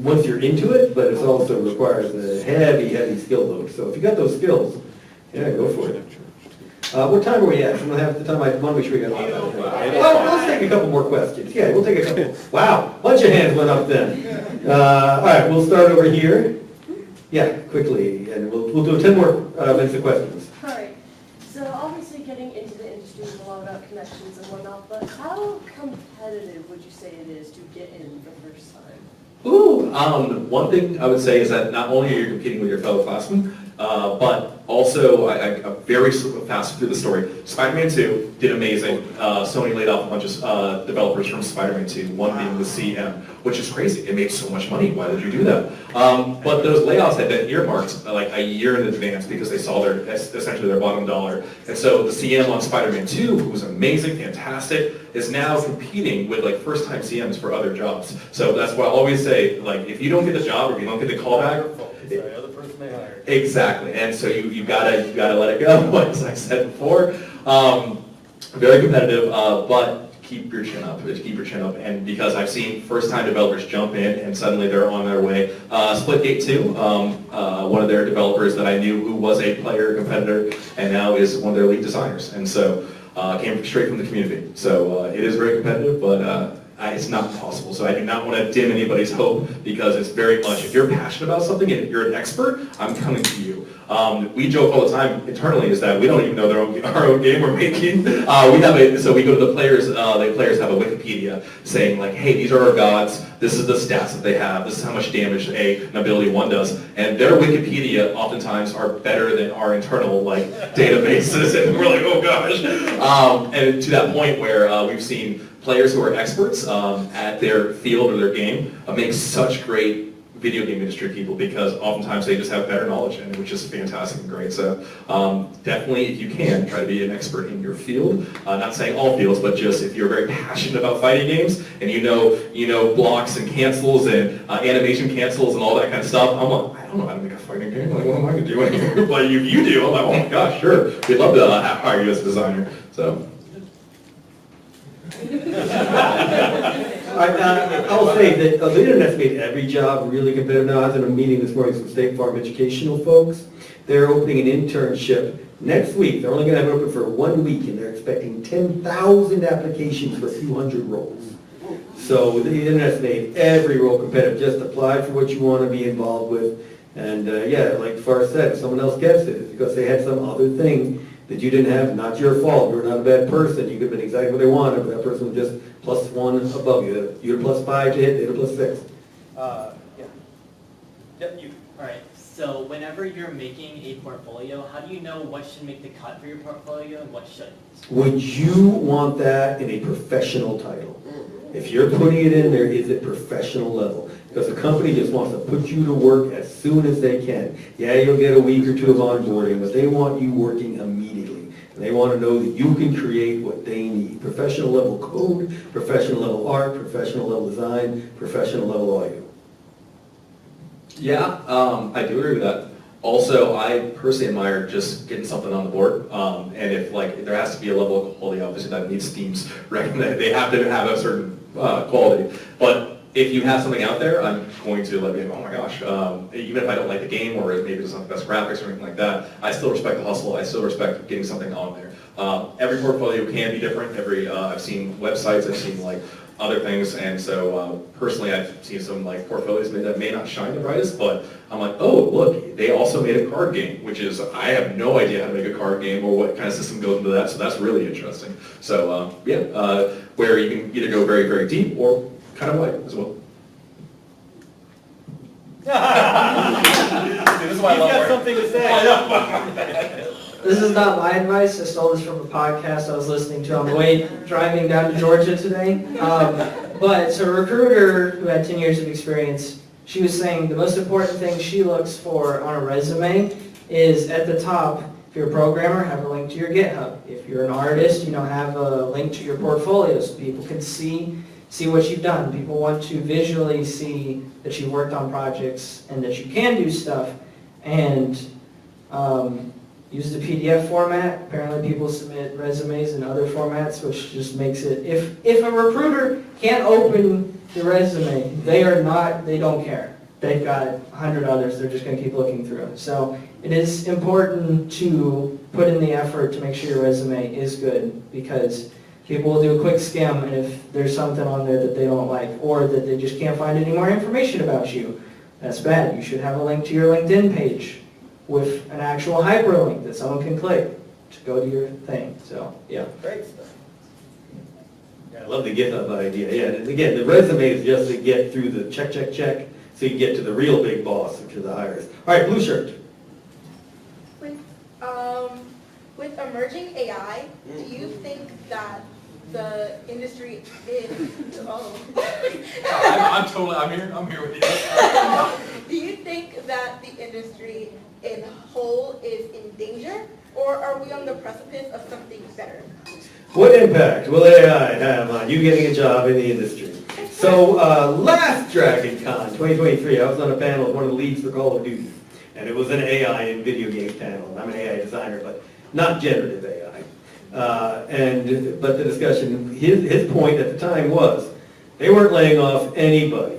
Speaker 1: once you're into it, but it also requires a heavy skill load. So if you got those skills, yeah, go for it. What time are we at? We don't have the time. I want to make sure we got a lot of time. Let's take a couple more questions. Yeah, we'll take a couple. Wow, bunch of hands went up then. All right, we'll start over here. Yeah, quickly, and we'll do 10 more minutes of questions.
Speaker 11: All right. So obviously getting into the industry is a lot about connections and whatnot, but how competitive would you say it is to get in for the first time?
Speaker 2: Ooh, one thing I would say is that not only are you competing with your fellow classmen, but also, I'm very fast through the story. Spider-Man 2 did amazing. Sony laid off a bunch of developers from Spider-Man 2, one being the CM, which is crazy. It made so much money. Why would you do that? But those layoffs had been earmarked like a year in advance because they saw essentially their bottom dollar. And so the CM on Spider-Man 2, who was amazing, fantastic, is now competing with like first-time CMs for other jobs. So that's why I always say, like, if you don't get the job or if you don't get the callback, exactly, and so you gotta let it go. As I said before, very competitive, but keep your chin up. And because I've seen first-time developers jump in and suddenly they're on their way. Splitgate 2, one of their developers that I knew who was a player competitor and now is one of their lead designers, and so came straight from the community. So it is very competitive, but. It's not possible, so I do not want to dim anybody's hope because it's very much, if you're passionate about something and you're an expert, I'm coming to you. We joke all the time internally is that we don't even know our own game we're making. So we go to the players, the players have a Wikipedia saying like, hey, these are our gods, this is the stats that they have, this is how much damage an ability 1 does, and their Wikipedia oftentimes are better than our internal like databases, and we're like, oh gosh. And to that point where we've seen players who are experts at their field or their game make such great video game industry people because oftentimes they just have better knowledge in it, which is fantastic and great. So definitely, if you can, try to be an expert in your field. Not saying all fields, but just if you're very passionate about fighting games and you know blocks and cancels and animation cancels and all that kind of stuff. I'm like, I don't know how to make a fighting game. Like, what am I going to do anymore? But if you do, I'm like, oh my gosh, sure. We'd love to hire you as a designer. So.
Speaker 1: I'll say that the internet's made every job really competitive now. I was in a meeting this morning with some State Farm educational folks. They're opening an internship next week. They're only going to have it open for 1 week, and they're expecting 10,000 applications for a few hundred roles. So the internet's made every role competitive. Just apply for what you want to be involved with. And yeah, like Forrest said, if someone else gets it, it's because they had some other thing that you didn't have, not your fault. You're not a bad person. You could have been exactly what they wanted, but that person was just +1 above you. You had a +5 to hit, they had a +6.
Speaker 4: Yeah. Yep, you.
Speaker 8: All right, so whenever you're making a portfolio, how do you know what should make the cut for your portfolio and what shouldn't?
Speaker 1: Would you want that in a professional title? If you're putting it in there, is it professional level? Because the company just wants to put you to work as soon as they can. Yeah, you'll get a week or two of onboarding, but they want you working immediately. And they want to know that you can create what they need. Professional level code, professional level art, professional level design, professional level audio.
Speaker 2: Yeah, I do agree with that. Also, I personally admire just getting something on the board, and if like there has to be a level of quality, obviously that needs Steam's recommend. They have to have a certain quality. But if you have something out there, I'm going to let you know, oh my gosh, even if I don't like the game or maybe it's not the best graphics or anything like that, I still respect the hustle. I still respect getting something on there. Every portfolio can be different. I've seen websites, I've seen like other things, and so personally I've seen some like portfolios that may not shine the brightest, but I'm like, oh look, they also made a card game, which is, I have no idea how to make a card game or what kind of system goes into that, so that's really interesting. So where you can either go very, very deep or kind of wide as well.
Speaker 4: This is why I love got something to say. I know.
Speaker 3: This is not my advice, I stole this from a podcast I was listening to on the way driving down to Georgia today. But so a recruiter who had 10 years of experience, she was saying the most important thing she looks for on a resume is at the top, if you're a programmer, have a link to your GitHub. If you're an artist, have a link to your portfolio so people can see what you've done. People want to visually see that you've worked on projects and that you can do stuff. And use the PDF format. Apparently people submit resumes in other formats, which just makes it, if a recruiter can't open the resume, they don't care. They've got 100 others, they're just going to keep looking through. So it is important to put in the effort to make sure your resume is good, because people will do a quick skim, and if there's something on there that they don't like, or that they just can't find any more information about you, that's bad. You should have a link to your LinkedIn page with an actual hyperlink that someone can click to go to your thing. So, yeah.
Speaker 6: Great stuff.
Speaker 1: Yeah, I love the GitHub idea. Yeah, and again, the resume is just to get through the check, so you can get to the real big boss, which is the hires. All right, blue shirt.
Speaker 10: With emerging AI, do you think that the industry is...
Speaker 7: I'm here with you.
Speaker 10: Do you think that the industry in whole is in danger, or are we on the precipice of something better?
Speaker 1: What impact will AI have on you getting a job in the industry? So last Dragon Con 2023, I was on a panel with one of the leads for Call of Duty, and it was an AI in video games panel. I'm an AI designer, but not generative AI. But the discussion, his point at the time was, they weren't laying off anybody.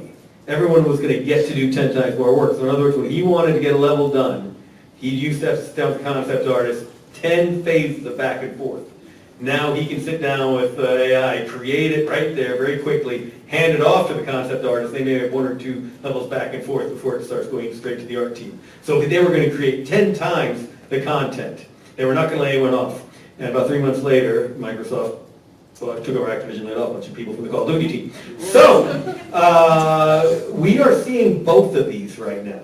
Speaker 1: Everyone was going to get to do 10 times more work. So in other words, when he wanted to get a level done, he used to have to concept artists 10 phases of back and forth. Now he can sit down with AI, create it right there very quickly, hand it off to the concept artist. They may have 1 or 2 levels back and forth before it starts going straight to the art team. So they were going to create 10 times the content. They were not going to lay anyone off. And about 3 months later, Microsoft took over Activision, laid off a bunch of people from the Call of Duty team. So we are seeing both of these right now.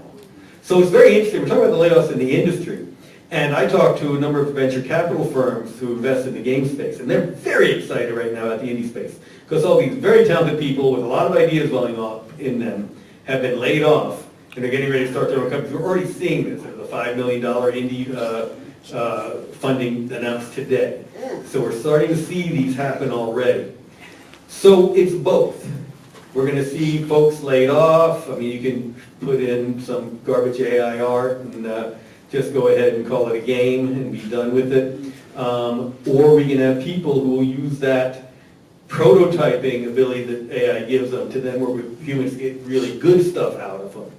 Speaker 1: So it's very interesting. We're talking about the layoffs in the industry. And I talked to a number of venture capital firms who invest in the game space, and they're very excited right now about the indie space, because all these very talented people with a lot of ideas welling up in them have been laid off, and they're getting ready to start their own companies. We're already seeing this. There's a $5 million indie funding announced today. So we're starting to see these happen already. So it's both. We're going to see folks laid off. I mean, you can put in some garbage AI art and just go ahead and call it a game and be done with it. Or we can have people who will use that prototyping ability that AI gives them to then where humans get really good stuff out of them.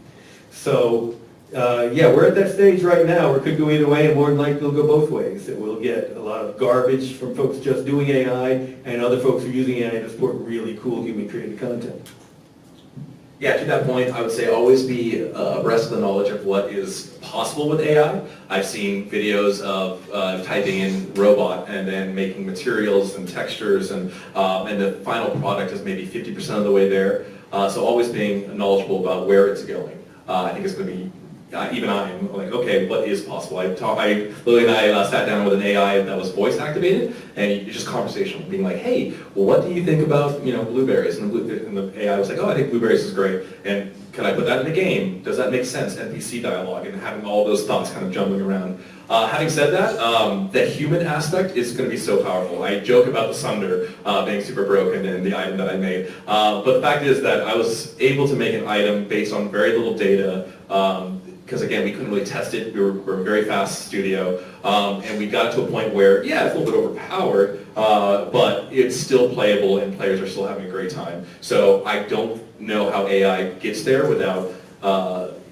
Speaker 1: So yeah, we're at that stage right now where it could go either way, and more than likely it'll go both ways. It will get a lot of garbage from folks just doing AI and other folks who are using AI to support really cool human-created content.
Speaker 2: Yeah, to that point, I would say always be abreast of the knowledge of what is possible with AI. I've seen videos of typing in robot and then making materials and textures, and the final product is maybe 50% of the way there. So always being knowledgeable about where it's going. I think it's going to be even I am like, okay, what is possible? Lily and I sat down with an AI that was voice activated, and it's just conversational, being like, hey, well, what do you think about, blueberries? And the AI was like, oh, I think blueberries is great, and can I put that in the game? Does that make sense? NPC dialogue, and having all those thoughts kind of jumbling around. Having said that, the human aspect is going to be so powerful. I joke about the Sunder being super broken in the item that I made, but the fact is that I was able to make an item based on very little data, because again, we couldn't really test it. We're a very fast studio, and we got to a point where, yeah, it's a little bit overpowered, but it's still playable and players are still having a great time. So I don't know how AI gets there without,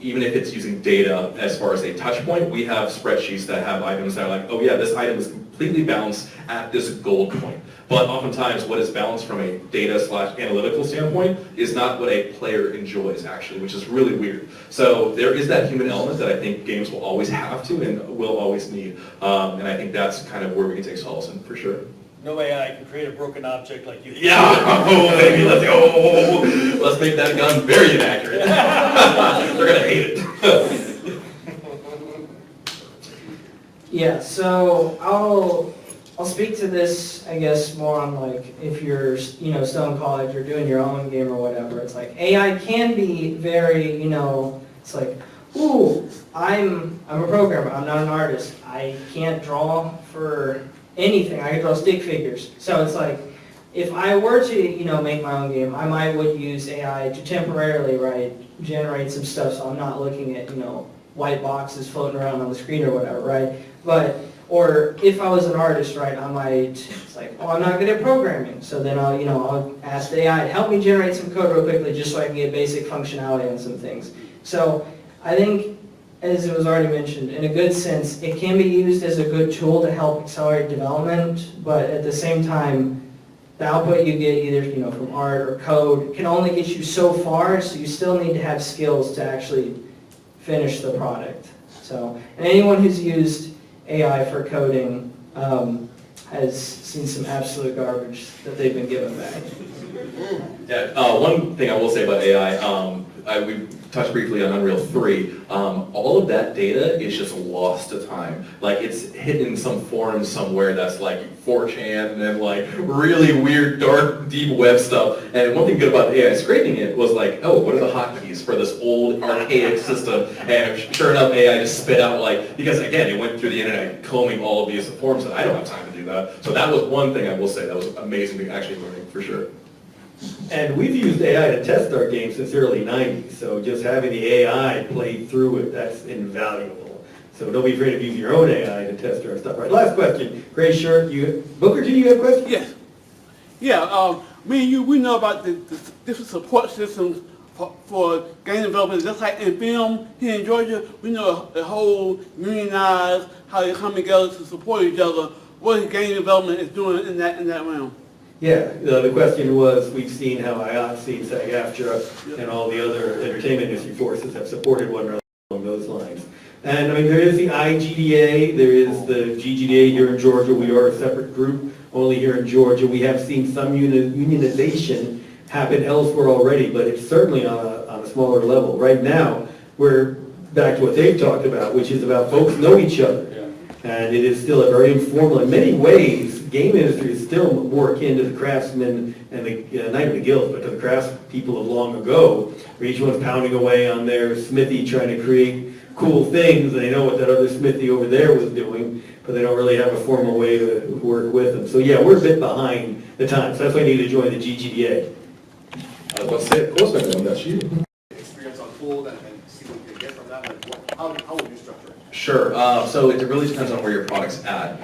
Speaker 2: even if it's using data as far as a touch point, we have spreadsheets that have items that are like, oh yeah, this item is completely balanced at this gold point. But oftentimes what is balanced from a data/analytical standpoint is not what a player enjoys actually, which is really weird. So there is that human element that I think games will always have to and will always need. And I think that's kind of where we can take solace in, for sure.
Speaker 4: No AI can create a broken object like you.
Speaker 2: Yeah, oh baby, let's go. Let's make that gun very inaccurate. They're gonna hate it.
Speaker 3: Yeah, so I'll speak to this, I guess, more on like if you're, still in college, you're doing your own game or whatever. It's like AI can be very, it's like, ooh, I'm a programmer, I'm not an artist. I can't draw for anything. I can draw stick figures. So it's like, if I were to, make my own game, I would use AI to temporarily, generate some stuff so I'm not looking at, white boxes floating around on the screen or whatever, right? Or if I was an artist, I might, it's like, oh, I'm not good at programming. So then I'll ask the AI to help me generate some code real quickly just so I can get basic functionality on some things. So I think, as it was already mentioned, in a good sense, it can be used as a good tool to help accelerate development, but at the same time, the output you get either from art or code can only get you so far, so you still need to have skills to actually finish the product. So, and anyone who's used AI for coding has seen some absolute garbage that they've been given back.
Speaker 2: Yeah, one thing I will say about AI, we touched briefly on Unreal 3, all of that data is just lost to time. Like, it's hidden in some forum somewhere that's like 4chan and like really weird, dark, deep web stuff. And one thing good about AI scraping it was like, oh, what are the hotkeys for this old archaic system? And sure enough, AI just spit out because again, it went through the internet combing all of these forums, and I don't have time to do that. So that was one thing I will say that was amazing to actually learning, for sure.
Speaker 1: And we've used AI to test our game since the early 90s, so just having the AI play through it, that's invaluable. So don't be afraid of using your own AI to test our stuff. Right, last question. Gray shirt, Booker, do you have a question?
Speaker 12: Yes. Yeah, me and you, we know about the different support systems for game development. Just like in film here in Georgia, we know the whole unionized, how they come together to support each other. What game development is doing in that realm.
Speaker 1: Yeah, the question was, we've seen how IOTC, SAG-AFTRA, and all the other entertainment industry forces have supported one another along those lines. And I mean, there is the IGDA, there is the GGDA here in Georgia. We are a separate group, only here in Georgia. We have seen some unionization happen elsewhere already, but it's certainly on a smaller level. Right now, we're back to what they've talked about, which is about folks know each other. And it is still a very informal, in many ways, game industry is still more akin to the craftsmen and the, not even the guilds, but to the crafts people of long ago, where each one's pounding away on their smithy trying to create cool things, and they know what that other smithy over there was doing, but they don't really have a formal way to work with them. So yeah, we're a bit behind the times. So that's why you need to join the GGDA.
Speaker 2: I was about to say, of course I know, that's you.
Speaker 6: Experience on pool and see what you can get from that. How would you structure it?
Speaker 2: Sure. So it really depends on where your product's at.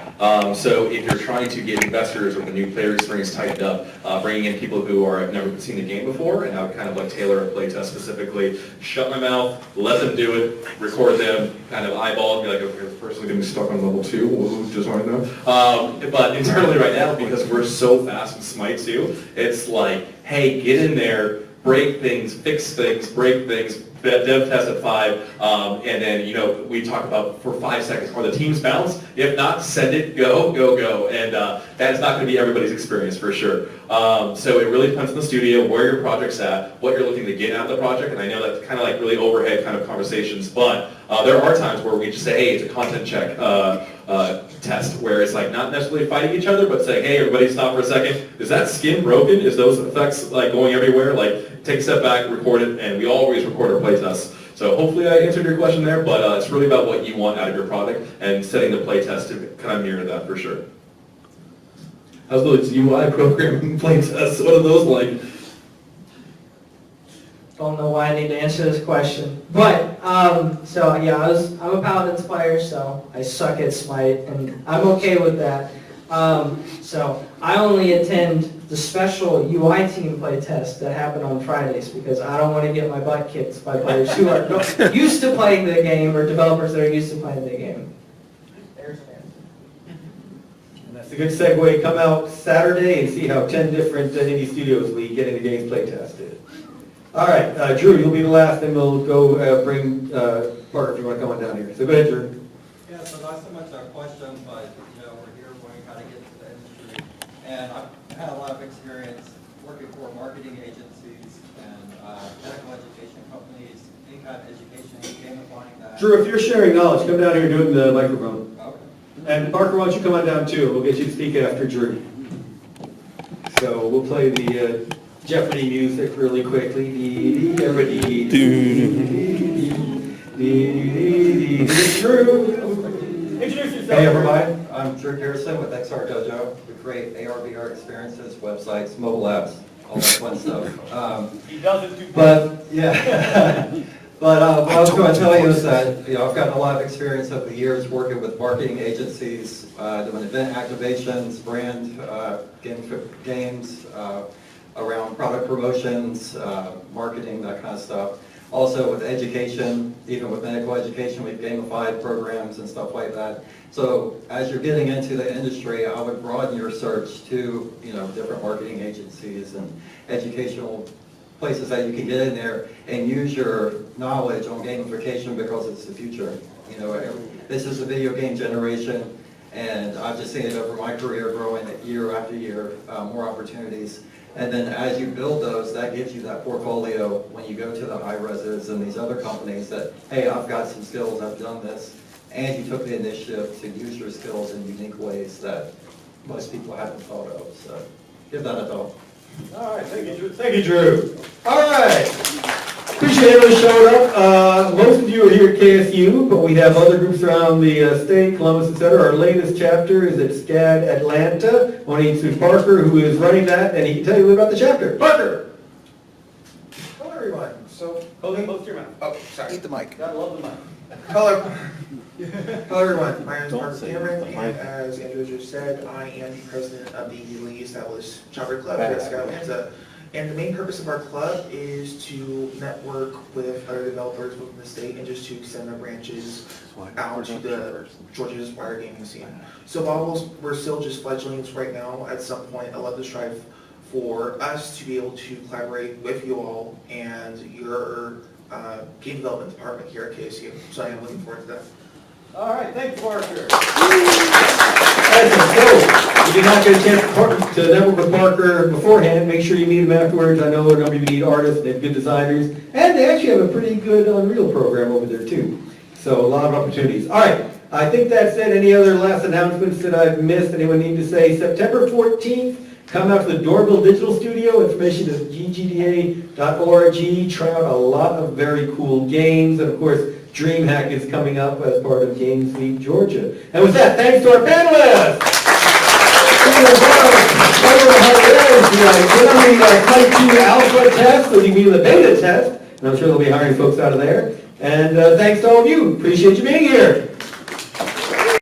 Speaker 2: So if you're trying to get investors with a new player experience tightened up, bringing in people who have never seen the game before, and I would kind of tailor a playtest specifically, shut my mouth, let them do it, record them, kind of eyeball and be like, okay, this person's going to be stuck on level 2, who just want to know. But internally right now, because we're so fast in Smite too, it's like, hey, get in there, break things, fix things, break things, dev test at 5, and then, you know, we talk about for 5 seconds, are the teams balanced? If not, send it, go, and that is not going to be everybody's experience for sure. So it really depends on the studio, where your project's at, what you're looking to get out of the project, and I know that's kind of like really overhead kind of conversations, but there are times where we just say, hey, it's a content check test, where it's like not necessarily fighting each other, but say, hey, everybody stop for a second. Is that skin broken? Is those effects like going everywhere? Like, take a step back, record it, and we always record our play tests. So hopefully I answered your question there, but it's really about what you want out of your product and setting the play test to kind of mirror that for sure. How's those UI programming play tests? What are those like?
Speaker 3: Don't know why I need to answer this question, but so yeah, I'm a Paladins player, so I suck at Smite, and I'm okay with that. So I only attend the special UI team play test that happen on Fridays because I don't want to get my butt kicked by players who are used to playing the game or developers that are used to playing the game. There's an answer.
Speaker 1: And that's a good segue. Come out Saturday and see how 10 different indie studios we get into games play tested. All right, Drew, you'll be the last, and we'll go bring Parker if you want to come on down here. So go ahead, Drew.
Speaker 13: Yeah, so not so much a question, but you know, we're here learning how to get into the industry, and I've had a lot of experience working for marketing agencies and medical education companies, any kind of education, gamifying that.
Speaker 1: Drew, if you're sharing knowledge, come down here and do it in the microphone.
Speaker 13: Okay.
Speaker 1: And Parker, why don't you come on down too? We'll get you to speak after Drew. So we'll play the Jeopardy music really quickly. Jeopardy. Drew. Introduce yourself.
Speaker 13: Hey everybody, I'm Drew Garrison with XR Dojo. We create AR/VR experiences, websites, mobile apps, all that fun stuff.
Speaker 4: He does it too.
Speaker 13: But yeah, but what I was going to tell you is that I've gotten a lot of experience over the years working with marketing agencies, doing event activations, brand games, around product promotions, marketing, that kind of stuff. Also with education, even with medical education, we've gamified programs and stuff like that. So as you're getting into the industry, I would broaden your search to different marketing agencies and educational places that you can get in there and use your knowledge on gamification because it's the future. This is a video game generation, and I've just seen it over my career growing year after year, more opportunities. And then as you build those, that gives you that portfolio when you go to the Hi-Rezes and these other companies that, hey, I've got some skills, I've done this, and you took the initiative to use your skills in unique ways that most people haven't thought of. So give that a thought.
Speaker 1: All right, thank you, Drew. Thank you, Drew. All right. Appreciate everyone showing up. Most of you are here at KSU, but we have other groups around the state, Columbus, etc. Our latest chapter is at SCAD Atlanta. I want to introduce Parker, who is running that, and he can tell you a little about the chapter. Parker!
Speaker 14: Hello, everyone. So,
Speaker 4: Hold it close to your mouth.
Speaker 14: oh, sorry.
Speaker 6: Eat the mic.
Speaker 4: Gotta love the mic.
Speaker 14: Hello. Hello, everyone. My name is Parker Cameron, and as Andrew just said, I am the president of the newly established chapter club here at SCAD Atlanta. And the main purpose of our club is to network with other developers within the state and just to extend our branches out to the Georgia's wider gaming scene. So while we're still just fledglings right now, at some point I'd love to strive for us to be able to collaborate with you all and your game development department here at KSU. So I am looking forward to that.
Speaker 1: All right, thanks, Parker. So, if you not get a chance to network with Parker beforehand, make sure you meet him afterwards. I know a number of you need artists, they have good designers, and they actually have a pretty good Unreal program over there too. So a lot of opportunities. All right, I think that's it. Any other last announcements that I've missed? Anyone need to say? September 14th, come out to the Dorville Digital Studio. Information is ggda.org. Try out a lot of very cool games, and of course, DreamHack is coming up as part of Games Week Georgia. And with that, thanks to our panelists! Get on the Type 2 Alpha test, so you can be in the beta test, and I'm sure they'll be hiring folks out of there. And thanks to all of you. Appreciate you being here.